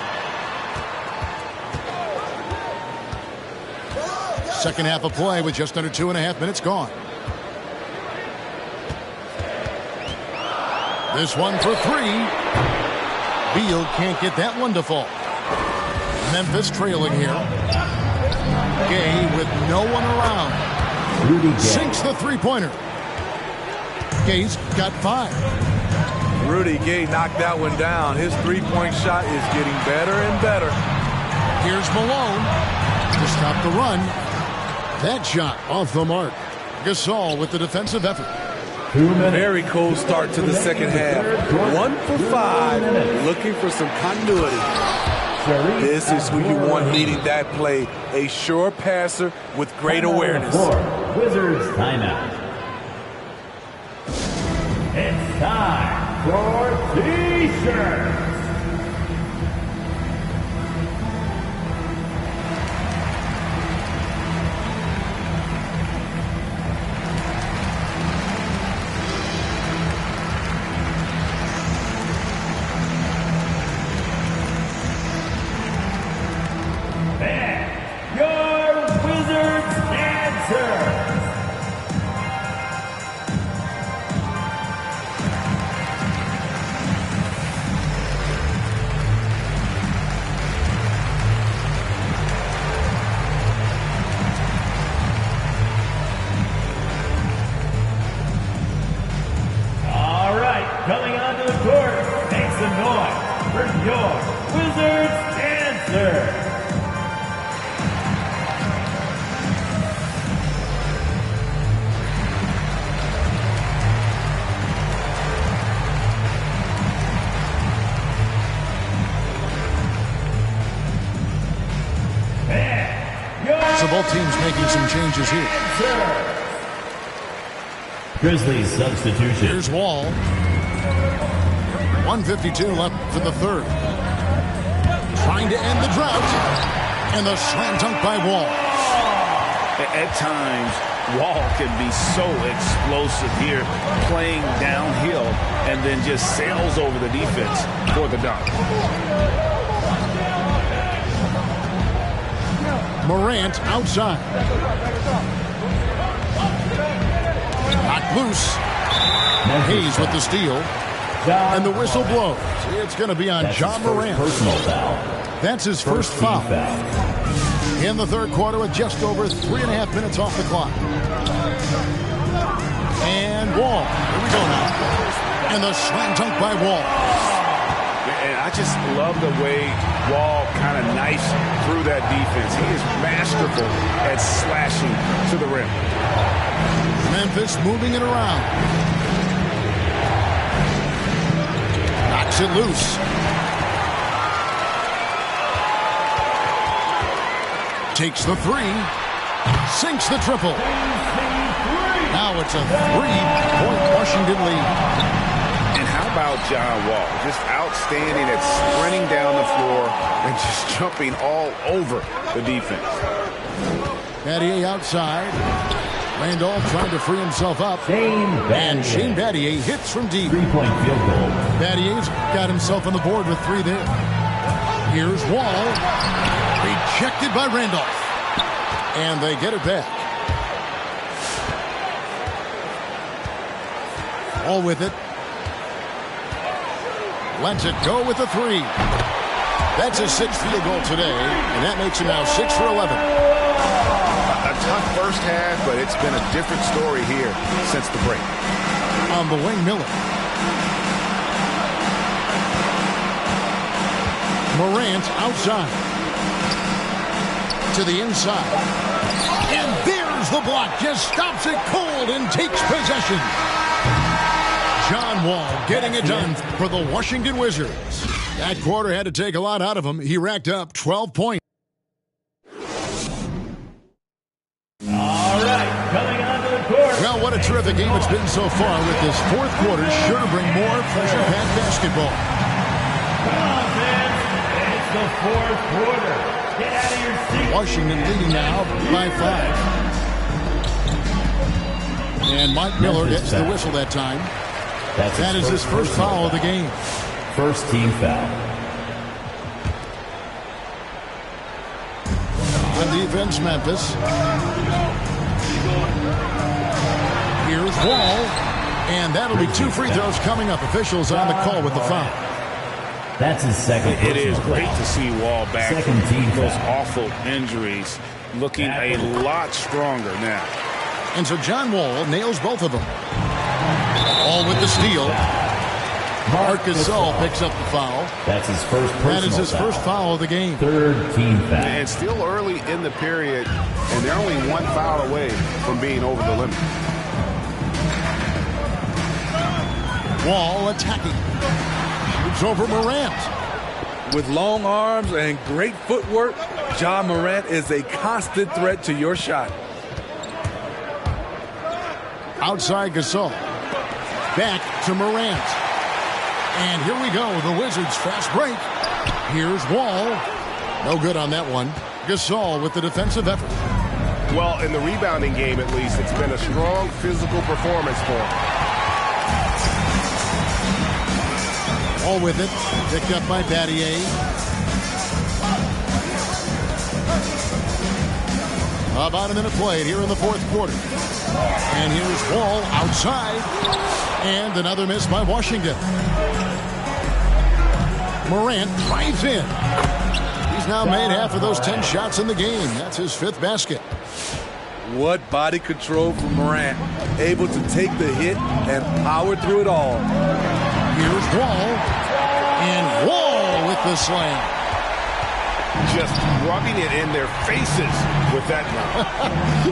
Second half of play with just under 2.5 minutes gone. This one for 3. Beal can't get that one to fall. Memphis trailing here. Gay with no one around. Sinks the three-pointer. Gay's got 5. Rudy Gay knocked that one down. His three-point shot is getting better and better. Here's Malone to stop the run. That shot off the mark. Gasol with the defensive effort. Very cold start to the second half. 1 for 5, looking for some continuity. This is who you want leading that play. A sure passer with great awareness. Wizards timeout. It's time for T-shirts. Coming onto the court, make some noise for your Wizards Dancer. So both teams making some changes here. Grizzlies substitution. Here's Wall. 1:52 left for the third. Trying to end the drought. And the slam dunk by Wall. At times, Wall can be so explosive here, playing downhill, and then just sails over the defense for the dunk. Morant outside. Knocked loose. Hayes with the steal. And the whistle blows. It's going to be on John Morant. That's his first foul. In the third quarter with just over 3.5 minutes off the clock. And Wall. Here we go now. And the slam dunk by Wall. And I just love the way Wall kind of knifes through that defense. He is masterful at slashing to the rim. Memphis moving it around. Knocks it loose. Takes the three. Sinks the triple. Now it's a 3-point Washington lead. And how about John Wall? Just outstanding at sprinting down the floor and just jumping all over the defense. Battier outside. Randolph trying to free himself up. And Shane Battier hits from deep. 3-point field goal. Battier's got himself on the board with 3 there. Here's Wall. Rejected by Randolph. And they get it back. All with it. Lets it go with a 3. That's his 6th field goal today, and that makes him now 6 for 11. A tough first half, but it's been a different story here since the break. On the wing, Miller. Morant outside. To the inside. And there's the block. Just stops it cold and takes possession. John Wall getting it done for the Washington Wizards. That quarter had to take a lot out of him. He racked up 12 points. All right, coming onto the court. Well, what a terrific game it's been so far with this 4th quarter. Sure to bring more pressure-packed basketball. Come on, fans. It's the 4th quarter. Get out of your seat. Washington leading now by 5. And Mike Miller gets the whistle that time. That is his first foul of the game. First team foul. On defense, Memphis. Here's Wall. And that'll be 2 free throws coming up. Officials on the call with the foul. That's his second. It is great to see Wall back Second from team those foul. awful injuries, looking a lot stronger now. And so John Wall nails both of them. All with the steal. Marc Gasol picks up the foul. That's his first personal That is his first foul of the game. Third team foul. And still early in the period, and they're only 1 foul away from being over the limit. Wall attacking. Moves over Morant. With long arms and great footwork, John Morant is a constant threat to your shot. Outside Gasol. Back to Morant. And here we go. The Wizards fast break. Here's Wall. No good on that one. Gasol with the defensive effort. Well, in the rebounding game, at least, it's been a strong physical performance for him. All with it. Picked up by Battier. About a minute played here in the 4th quarter. And here's Wall outside. And another miss by Washington. Morant drives in. He's now made half of those 10 shots in the game. That's his 5th basket. What body control from Morant. Able to take the hit and power through it all. Here's Wall. And Wall with the slam. Just rubbing it in their faces with that now.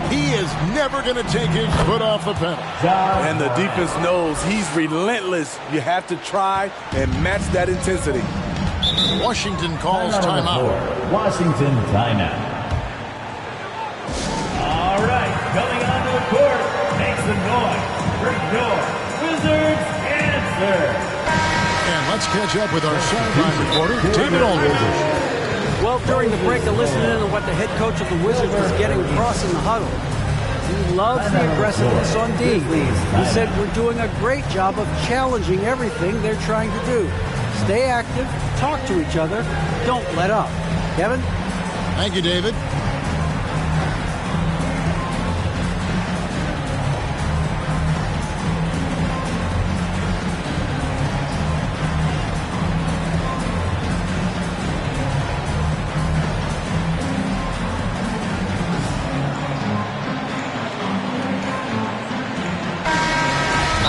He is never going to take his foot off the pedal. And the defense knows he's relentless. You have to try and match that intensity. Washington calls timeout. Washington timeout. All right, coming onto the court. Make some noise for your Wizards answer. And let's catch up with our sideline reporter, David Aldridge. Well, during the break, I listened in on what the head coach of the Wizards was getting across in the huddle. He loves the aggressiveness on D. He said we're doing a great job of challenging everything they're trying to do. Stay active, talk to each other, don't let up. Kevin? Thank you, David.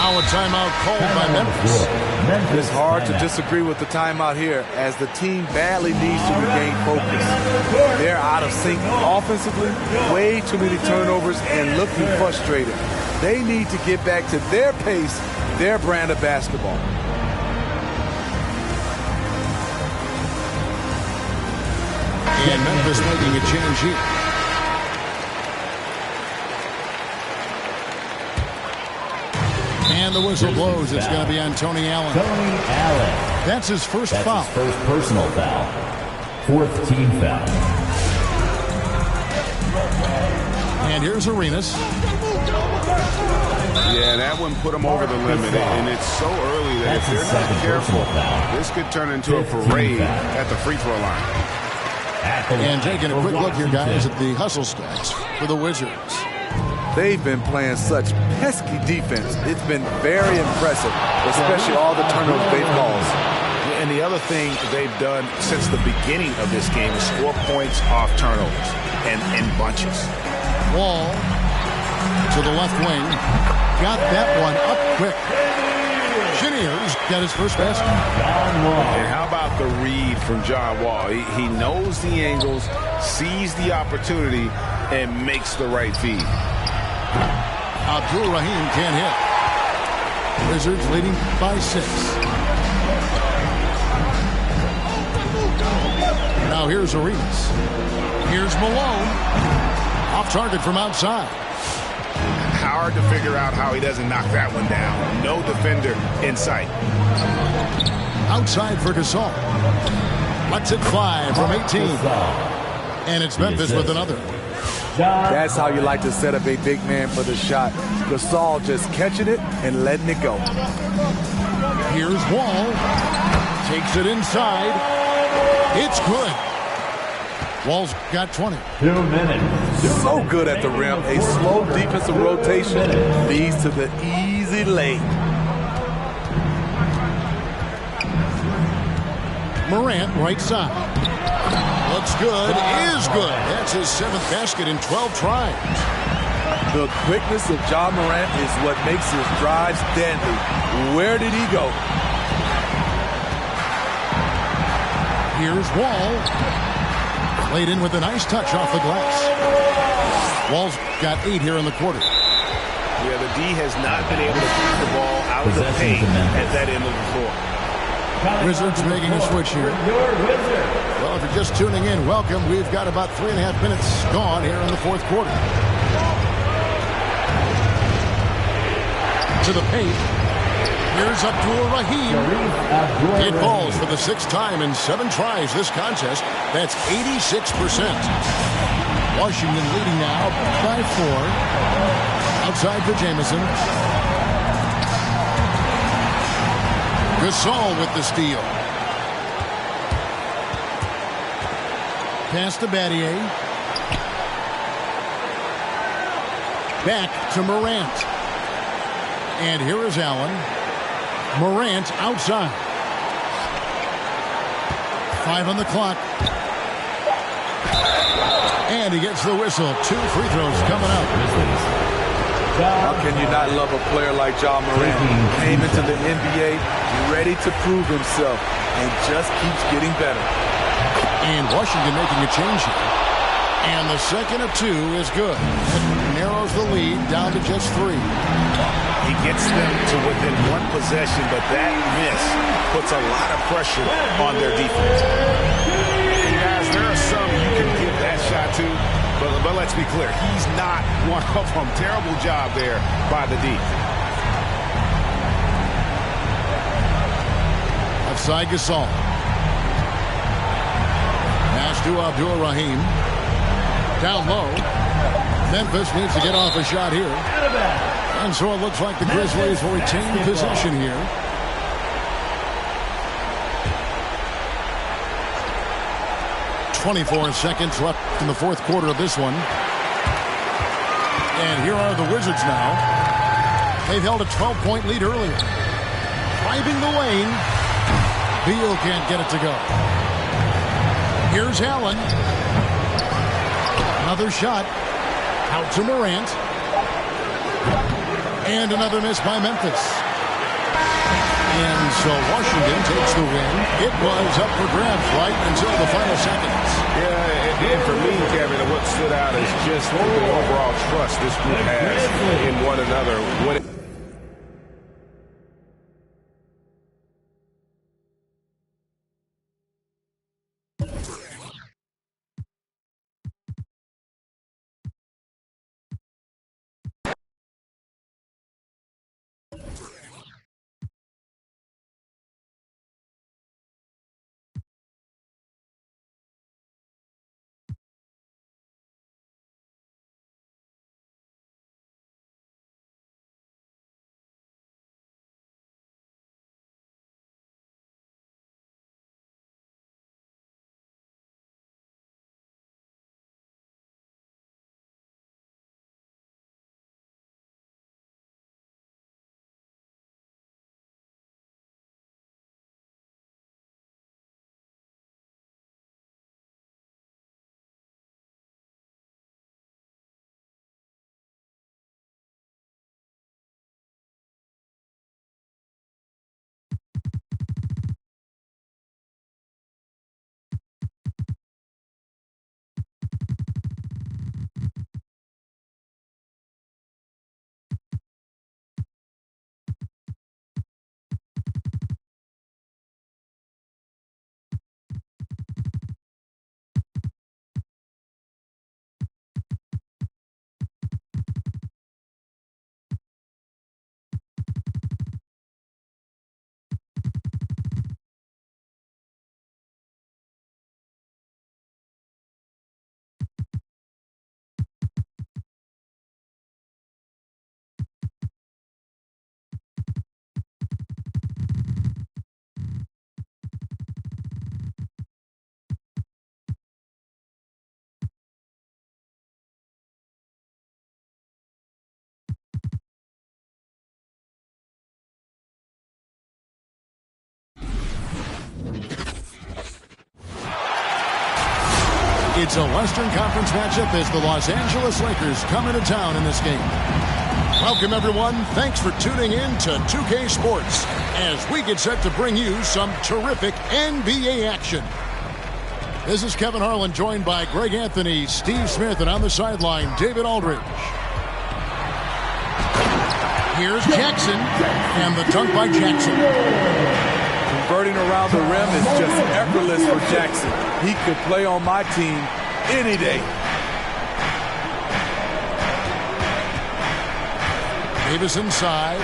A timeout called by Memphis. It's hard to disagree with the timeout here as the team badly needs to regain focus. They're out of sync offensively, way too many turnovers and looking frustrated. They need to get back to their pace, their brand of basketball. And Memphis making a change here. And the whistle blows. It's going to be on Tony Allen. Tony Allen. That's his first That's foul. His first personal foul. Fourth team foul. And here's Arenas. Yeah, that one put him over the limit, and it's so early that if they're not careful, this could turn into a parade at the free throw line. And taking a quick look here, guys, at the hustle stats for the Wizards. They've been playing such pesky defense. It's been very impressive, especially all the turnovers they've caused. And the other thing they've done since the beginning of this game is score points off turnovers and in bunches. Wall to the left wing. Got that one up quick. Chinier's got his first basket. And how about the read from John Wall? He knows the angles, sees the opportunity, and makes the right feed. Abdul Rahim can't hit. Wizards leading by 6. Now here's Arenas. Here's Malone. Off target from outside. Hard to figure out how he doesn't knock that one down. No defender in sight. Outside for Gasol. Lets it fly from 18. And it's Memphis with another. That's how you like to set up a big man for the shot. Gasol just catching it and letting it go. Here's Wall. Takes it inside. It's good. Wall's got 20. 2 minutes. So good at the rim. A slow defensive rotation leads to the easy lay. Morant, right side. Looks good. Is good. That's his 7th basket in 12 tries. The quickness of Ja Morant is what makes his drives deadly. Where did he go? Here's Wall. Laid in with a nice touch off the glass. Wall's got 8 here in the quarter. Yeah, the D has not been able to keep the ball out of the paint at that end of the floor. Wizards making a switch here. Well, if you're just tuning in, welcome. We've got about 3.5 minutes gone here in the fourth quarter. To the paint. Here's Abdul Rahim. It falls for the 6th time in 7 tries this contest. That's 86%. Washington leading now by 4. Outside for Jamison. Gasol with the steal. Pass to Battier. Back to Morant. And here is Allen. Morant outside. 5 on the clock. And he gets the whistle. 2 free throws coming up. How can you not love a player like Ja Morant? Came into the NBA ready to prove himself and just keeps getting better. And Washington making a change here. And the second of 2 is good. That narrows the lead down to just 3. He gets them to within 1 possession, but that miss puts a lot of pressure on their defense. And guys, there are some you can give that shot to, but let's be clear, he's not one of them. Terrible job there by the D. Offside Gasol. Pass to Abdul Rahim. Down low. Memphis needs to get off a shot here. And so it looks like the Grizzlies will retain possession here. "24 seconds left in the fourth quarter of this one. And here are the Wizards now. They've held a 12-point lead earlier. Driving the lane. Beal can't get it to go. Here's Allen. Another shot. Out to Morant. And another miss by Memphis. And so Washington takes the win. It was up for grabs right until the final seconds. Yeah, and for me, Kevin, what stood out is just the overall trust this group has in one another. It's a Western Conference matchup as the Los Angeles Lakers come into town in this game. Welcome, everyone. Thanks for tuning in to 2K Sports as we get set to bring you some terrific NBA action. This is Kevin Harlan, joined by Greg Anthony, Steve Smith, and on the sideline, David Aldridge. Here's Jackson, and the dunk by Jackson. Converting around the rim is just effortless for Jackson. He could play on my team any day. Davis inside.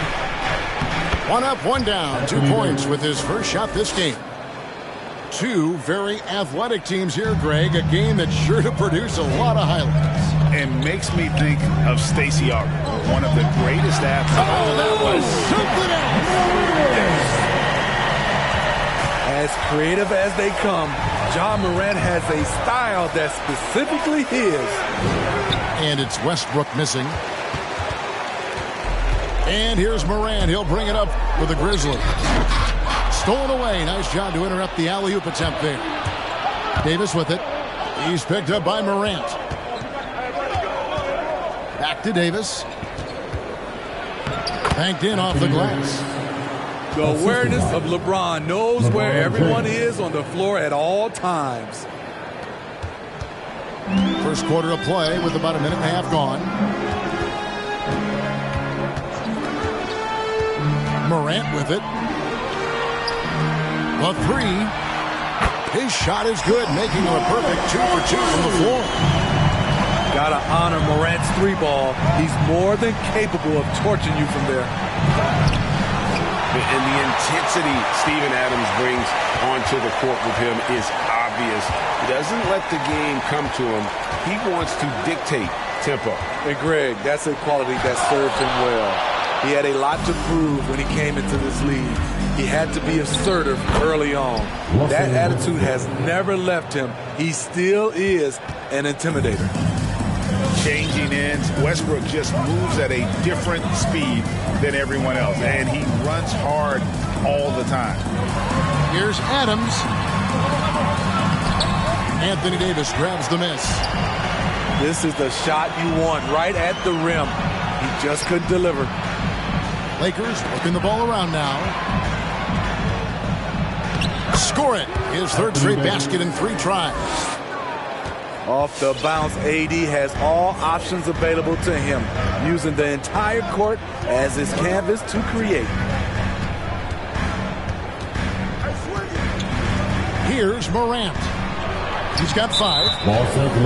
One up, one down. 2 points with his first shot this game. Two very athletic teams here, Greg. A game that's sure to produce a lot of highlights. And makes me think of Stacey Aubrey, one of the greatest athletes. Oh, that was something else. As creative as they come, Ja Morant has a style that's specifically his. And it's Westbrook missing. And here's Morant. He'll bring it up for the Grizzlies. Stolen away. Nice job to interrupt the alley-oop attempt there. Davis with it. He's picked up by Morant. Back to Davis. Banked in off the glass. The awareness of LeBron, knows where everyone is on the floor at all times. First quarter of play with about a minute and a half gone. Morant with it. A three. His shot is good, making him a perfect 2 for 2 from the floor. Gotta honor Morant's three ball. He's more than capable of torching you from there. And the intensity Steven Adams brings onto the court with him is obvious. He doesn't let the game come to him. He wants to dictate tempo. And Greg, that's a quality that served him well. He had a lot to prove when he came into this league. He had to be assertive early on. That attitude has never left him. He still is an intimidator. Changing ends, Westbrook just moves at a different speed than everyone else, and he runs hard all the time. Here's Adams. Anthony Davis grabs the miss. This is the shot you want, right at the rim. He just couldn't deliver. Lakers working the ball around now. Score it. His third straight basket in 3 tries. Off the bounce, AD has all options available to him, using the entire court as his canvas to create. Here's Morant. He's got 5.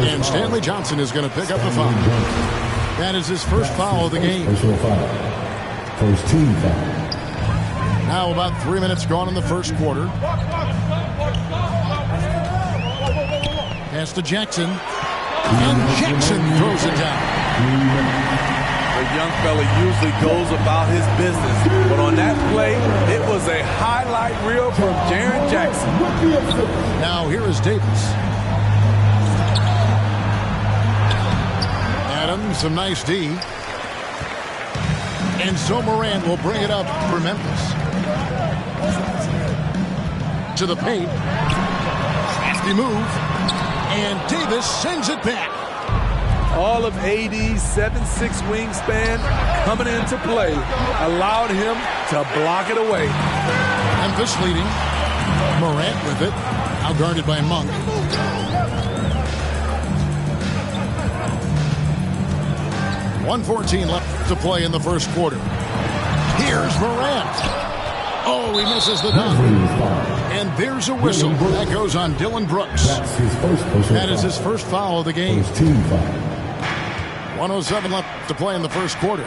And Stanley Johnson is going to pick up the foul. That is his first foul of the game. First team foul. Now about 3 minutes gone in the first quarter. Pass to Jackson. And Jackson throws it down. The young fella usually goes about his business. But on that play, it was a highlight reel from Jaren Jackson. Now here is Davis. Adams, some nice D. And so Morant will bring it up for Memphis. To the paint. Crafty move. And Davis sends it back. All of AD's 7'6" wingspan coming into play allowed him to block it away. Memphis leading. Morant with it. Now guarded by Monk. .114 left to play in the first quarter. Here's Morant. Oh, he misses the dunk. And there's a whistle that goes on Dylan Brooks. That is his first foul of the game. 107 left to play in the first quarter.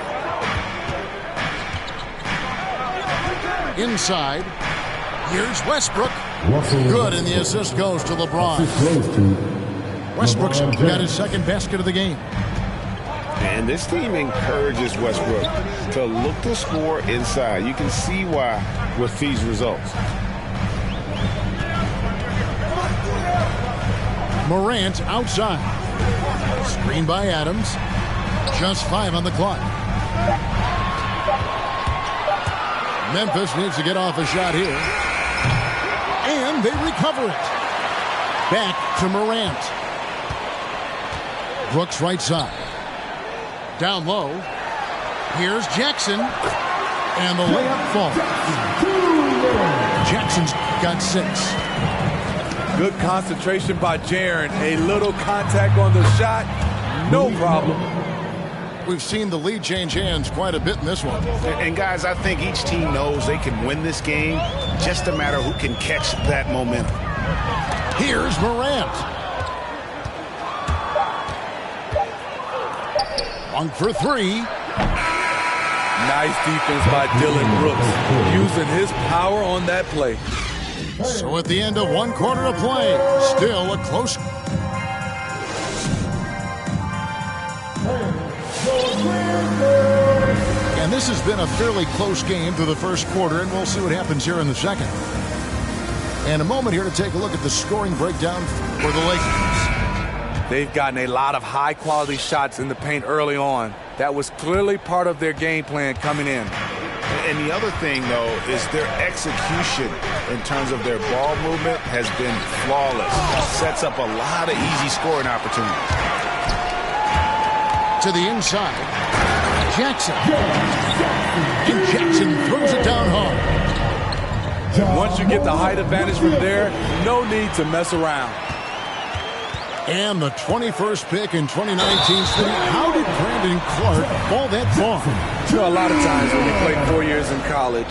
Inside. Here's Westbrook. Good, and the assist goes to LeBron. Westbrook's got his second basket of the game. And this team encourages Westbrook to look to score inside. You can see why with these results. Morant outside. Screen by Adams. Just 5 on the clock. Memphis needs to get off a shot here. And they recover it. Back to Morant. Brooks right side. Down low. Here's Jackson. And the layup falls. Jackson's got 6. Good concentration by Jaren. A little contact on the shot. No problem. We've seen the lead change hands quite a bit in this one. And guys, I think each team knows they can win this game. Just a matter who can catch that momentum. Here's Morant. Long for 3. Nice defense by Dylan Brooks, using his power on that play. So at the end of 1 quarter of play, still a close. And this has been a fairly close game through the first quarter, and we'll see what happens here in the second. And a moment here to take a look at the scoring breakdown for the Lakers. They've gotten a lot of high-quality shots in the paint early on. That was clearly part of their game plan coming in. And the other thing, though, is their execution in terms of their ball movement has been flawless. Sets up a lot of easy scoring opportunities. To the inside. Jackson. And Jackson throws it down hard. Once you get the height advantage from there, no need to mess around. And the 21st pick in 2019. How did Brandon Clark fall that far? You know, a lot of times when you play 4 years in college,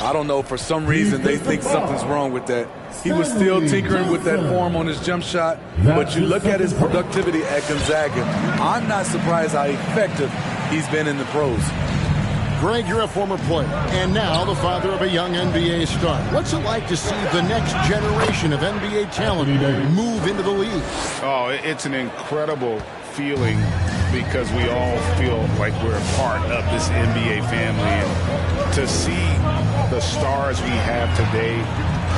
I don't know, for some reason they think something's wrong with that. He was still tinkering with that form on his jump shot, but you look at his productivity at Gonzaga, I'm not surprised how effective he's been in the pros. Greg, you're a former player, and now the father of a young NBA star. What's it like to see the next generation of NBA talent move into the league? Oh, it's an incredible feeling because we all feel like we're a part of this NBA family. And to see the stars we have today,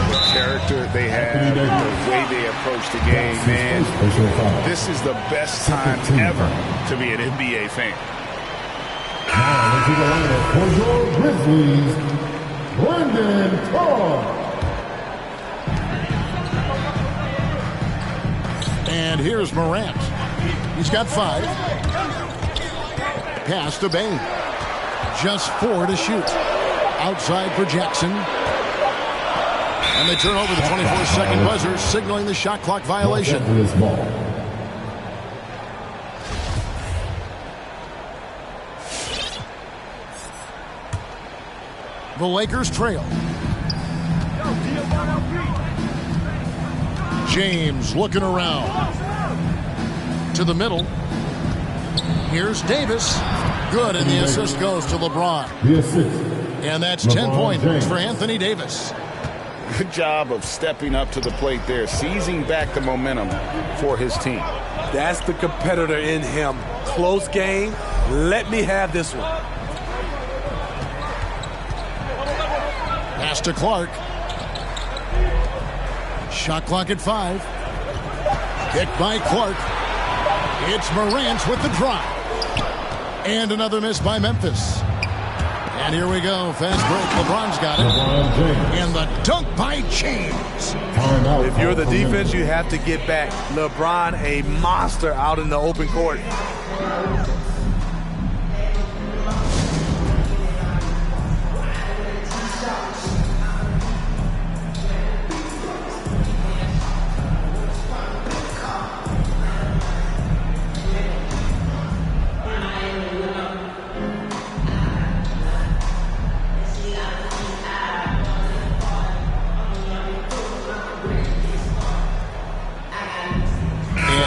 the character they have, the way they approach the game, man, this is the best time ever to be an NBA fan. Now into the lineup for your Grizzlies, Brandon Clark. And here's Morant. He's got 5. Pass to Bane. Just 4 to shoot. Outside for Jackson. And they turn over the 24-second buzzer, signaling the shot clock violation. The Lakers trail. James looking around. To the middle. Here's Davis. Good, and the assist goes to LeBron. And that's 10 points for Anthony Davis. Good job of stepping up to the plate there, seizing back the momentum for his team. That's the competitor in him. Close game. Let me have this one. Pass to Clark. Shot clock at 5. Picked by Clark. It's Morant with the drive. And another miss by Memphis. And here we go. Fast break. LeBron's got it. And the dunk by James. If you're the defense, you have to get back. LeBron, a monster out in the open court.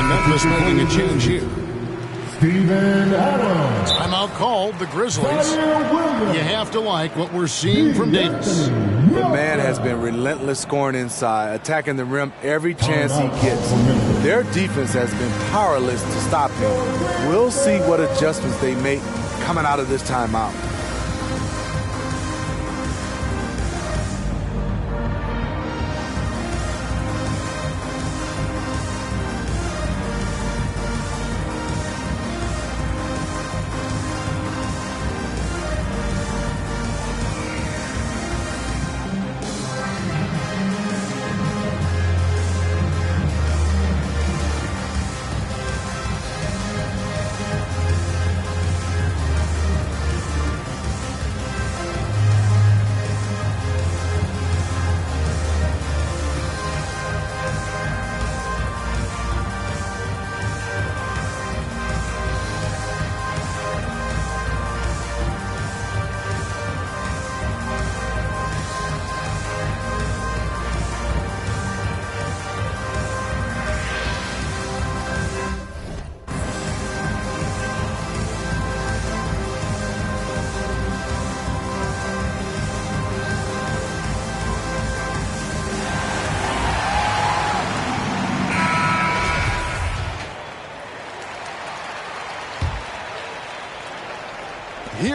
Memphis making a change here. Steven Adams. Timeout called, the Grizzlies. You have to like what we're seeing from Davis. The man has been relentless scoring inside, attacking the rim every chance he gets. Their defense has been powerless to stop him. We'll see what adjustments they make coming out of this timeout.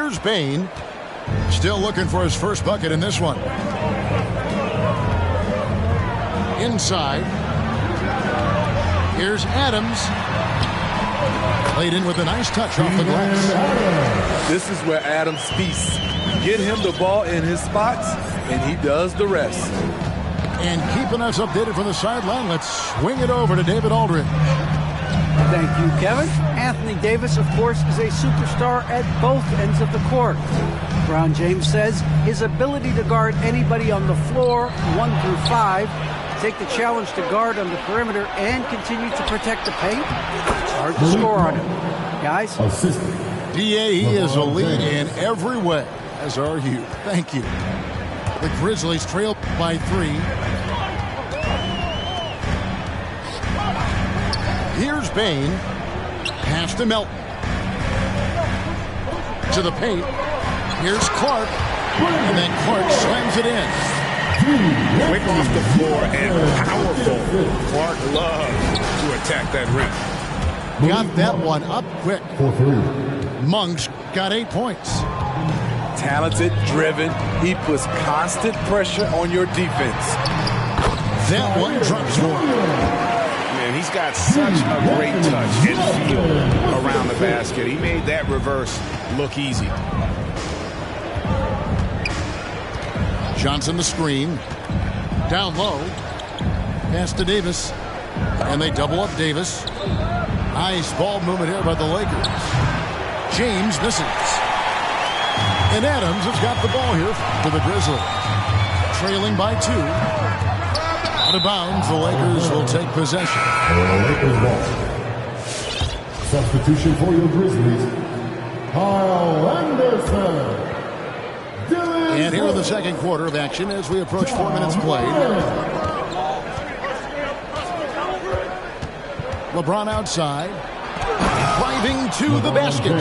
Here's Bain. Still looking for his first bucket in this one. Inside. Here's Adams. Played in with a nice touch off the glass. This is where Adams feasts. Get him the ball in his spots, and he does the rest. And keeping us updated from the sideline, let's swing it over to David Aldridge. Thank you, Kevin. Anthony Davis, of course, is a superstar at both ends of the court. LeBron James says his ability to guard anybody on the floor, 1 through 5, take the challenge to guard on the perimeter and continue to protect the paint, it's hard to score on him. Guys? DAE is a lead in every way, as are you. Thank you. The Grizzlies trail by 3. Here's Bain. Pass to Melton. To the paint. Here's Clark. And then Clark slams it in. Quick off the floor and powerful. Clark loves to attack that rim. Got that one up quick. Monk's got 8 points. Talented, driven. He puts constant pressure on your defense. That one drops for him. Man, he's got such a great touch and feel around the basket. He made that reverse look easy. Johnson the screen. Down low. Pass to Davis. And they double up Davis. Nice ball movement here by the Lakers. James misses. And Adams has got the ball here for the Grizzlies. Trailing by 2. Out of bounds, the Lakers will take possession. Lakers ball. Substitution for your Grizzlies. Kyle Anderson. And here in the second quarter of action as we approach 4 minutes played. LeBron outside. Driving to the basket.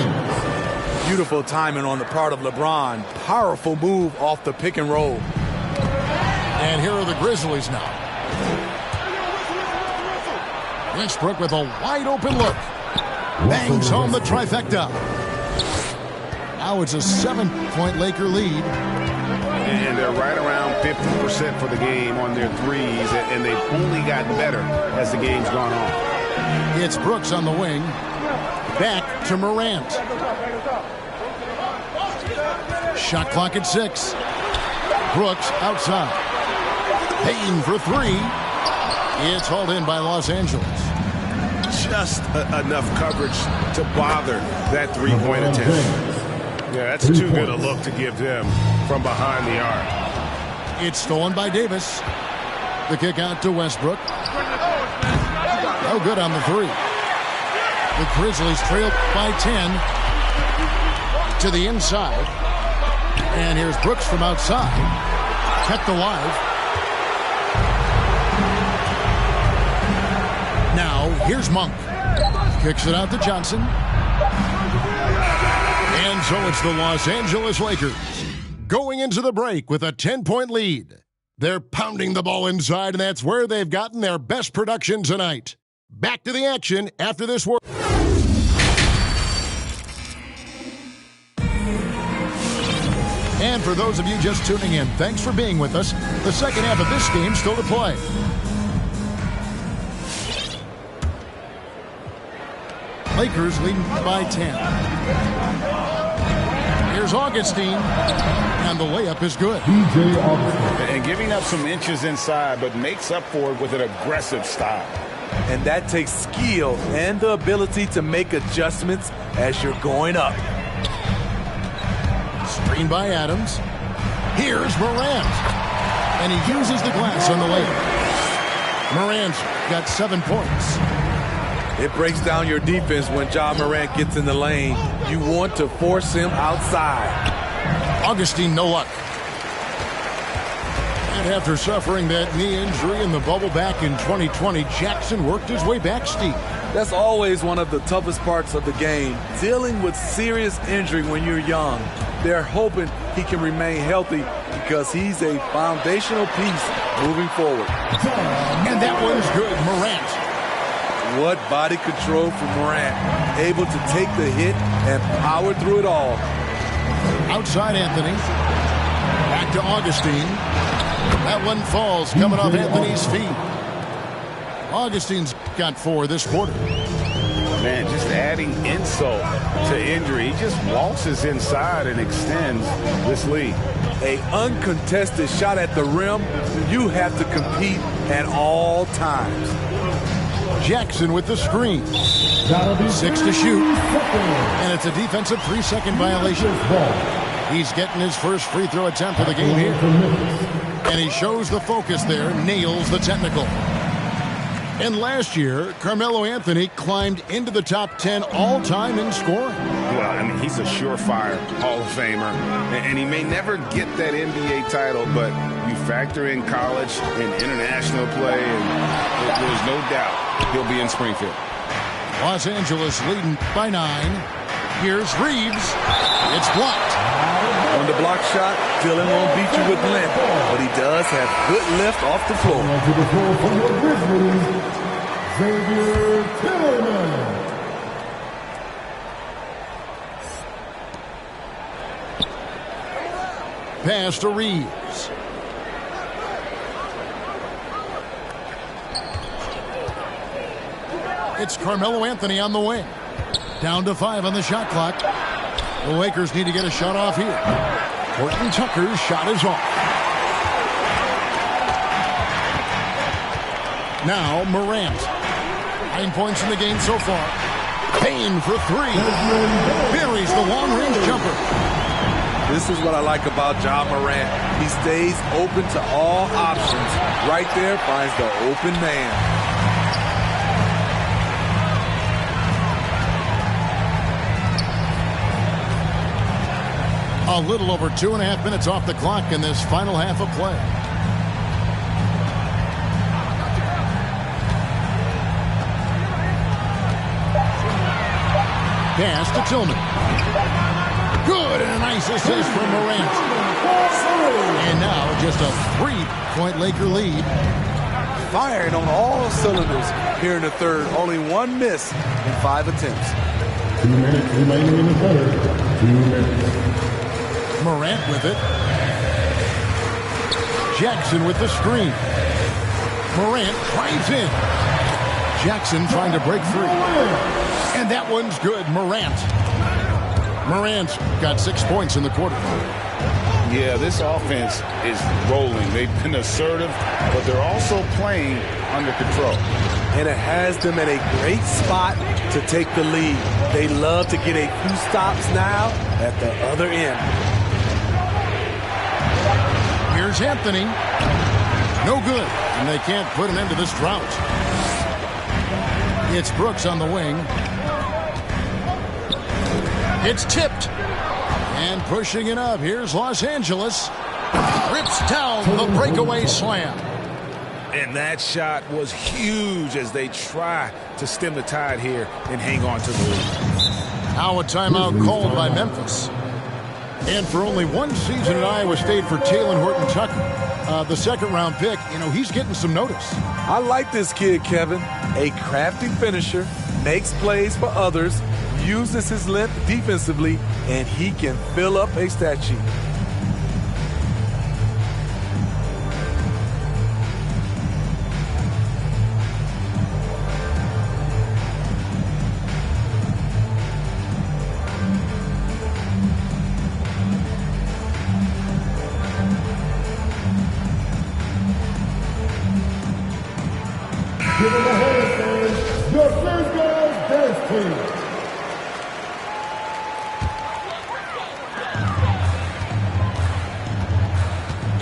Beautiful timing on the part of LeBron. Powerful move off the pick and roll. And here are the Grizzlies now. Westbrook with a wide open look. Bangs home the trifecta. Now it's a 7-point Laker lead. And they're right around 50% for the game on their threes, and they've only gotten better as the game's gone on. It's Brooks on the wing. Back to Morant. Shot clock at 6. Brooks outside. Payton for 3. It's hauled in by Los Angeles. Just enough coverage to bother that three-point attempt. Yeah, that's too good a look to give them from behind the arc. It's stolen by Davis. The kick out to Westbrook. No good on the 3. The Grizzlies trail by 10 to the inside. And here's Brooks from outside. Kept alive. Now, here's Monk. Kicks it out to Johnson. And so it's the Los Angeles Lakers going into the break with a 10-point lead. They're pounding the ball inside, and that's where they've gotten their best production tonight. Back to the action after this work. And for those of you just tuning in, thanks for being with us. The second half of this game still to play. Lakers leading by 10. Here's Augustine, and the layup is good. And giving up some inches inside, but makes up for it with an aggressive style. And that takes skill and the ability to make adjustments as you're going up. Screen by Adams. Here's Morant. And he uses the glass on the layup. Morant's got 7 points. It breaks down your defense when Ja Morant gets in the lane. You want to force him outside. Augustine, no luck. And after suffering that knee injury in the bubble back in 2020, Jackson worked his way back steep. That's always one of the toughest parts of the game, dealing with serious injury when you're young. They're hoping he can remain healthy because he's a foundational piece moving forward. And that one's good, Morant. What body control from Morant. Able to take the hit and power through it all. Outside Anthony. Back to Augustine. That one falls coming off Anthony's feet. Augustine's got 4 this quarter. Man, just adding insult to injury. He just waltzes inside and extends this lead. A uncontested shot at the rim, you have to compete at all times. Jackson with the screen. 6 to shoot. And it's a defensive 3-second violation. He's getting his first free throw attempt of the game here. And he shows the focus there, nails the technical. And last year, Carmelo Anthony climbed into the top 10 all-time in scoring. Well, I mean, he's a surefire Hall of Famer. And he may never get that NBA title, but you factor in college and international play, and there's no doubt he'll be in Springfield. Los Angeles leading by 9. Here's Reeves. It's blocked. On the block shot, Dylan won't beat you with length, but he does have good lift off the floor. To the floor for your Grizzlies, Xavier Tillman. Pass to Reeves. It's Carmelo Anthony on the wing. Down to 5 on the shot clock. The Lakers need to get a shot off here. Horton Tucker's shot is off. Now Morant. 9 points in the game so far. Payne for 3. Buries the long-range jumper. This is what I like about John Morant. He stays open to all options. Right there finds the open man. A little over 2.5 minutes off the clock in this final half of play. Pass to Tillman. Good, and a nice assist from Morant. And now just a 3-point Laker lead. Firing on all cylinders here in the third. Only 1 miss in 5 attempts. 2 minutes remaining in the third. 2 minutes. Morant with it. Jackson with the screen. Morant drives in. Jackson trying to break free. And that one's good. Morant's got 6 points in the quarter. Yeah, this offense is rolling. They've been assertive, but they're also playing under control. And it has them at a great spot to take the lead. They love to get a few stops now at the other end. Here's Anthony. No good. And they can't put an end to this drought. It's Brooks on the wing. It's tipped. And pushing it up. Here's Los Angeles. Rips down the breakaway slam. And that shot was huge as they try to stem the tide here and hang on to the lead. Now a timeout called by Memphis. And for only 1 season at Iowa State for Talen Horton-Tucker, the second-round pick, he's getting some notice. I like this kid, Kevin. A crafty finisher, makes plays for others, uses his length defensively, and he can fill up a stat sheet. Give them a hand, fans. Your Thursday's dance team.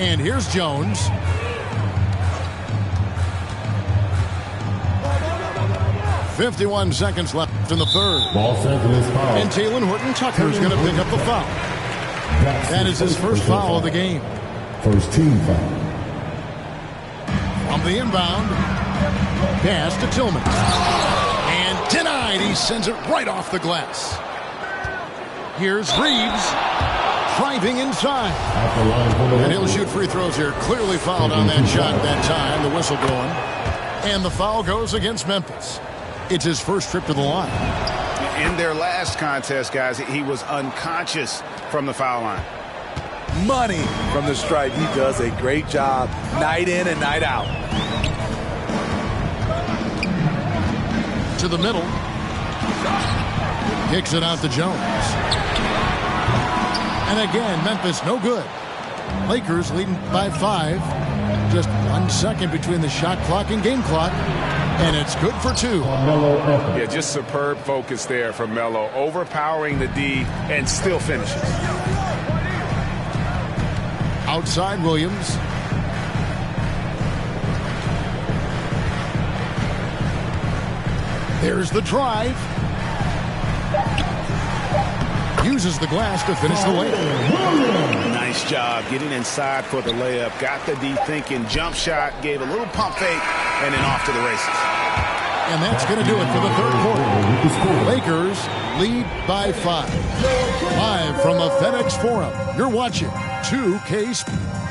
And here's Jones. .51 seconds left in the third. Los Angeles foul. And Talen Horton-Tucker is going to pick up the foul. That is his first foul of the game. First team foul. From the inbound, pass to Tillman. And denied. He sends it right off the glass. Here's Reeves. Driving inside. And he'll shoot free throws here. Clearly fouled on that shot that time. The whistle going. And the foul goes against Memphis. It's his first trip to the line. In their last contest, guys, he was unconscious from the foul line. Money from the stripe. He does a great job night in and night out. To the middle. Kicks it out to Jones. And again, Memphis no good. Lakers leading by 5. Just 1 second between the shot clock and game clock. And it's good for 2. Yeah, just superb focus there from Melo. Overpowering the D and still finishes. Outside Williams. There's the drive. Uses the glass to finish the layup. Nice job getting inside for the layup. Got the D thinking. Jump shot. Gave a little pump fake. And then off to the races. And that's going to do it for the third quarter. Lakers lead by 5. Live from the FedEx Forum, you're watching 2K Sports.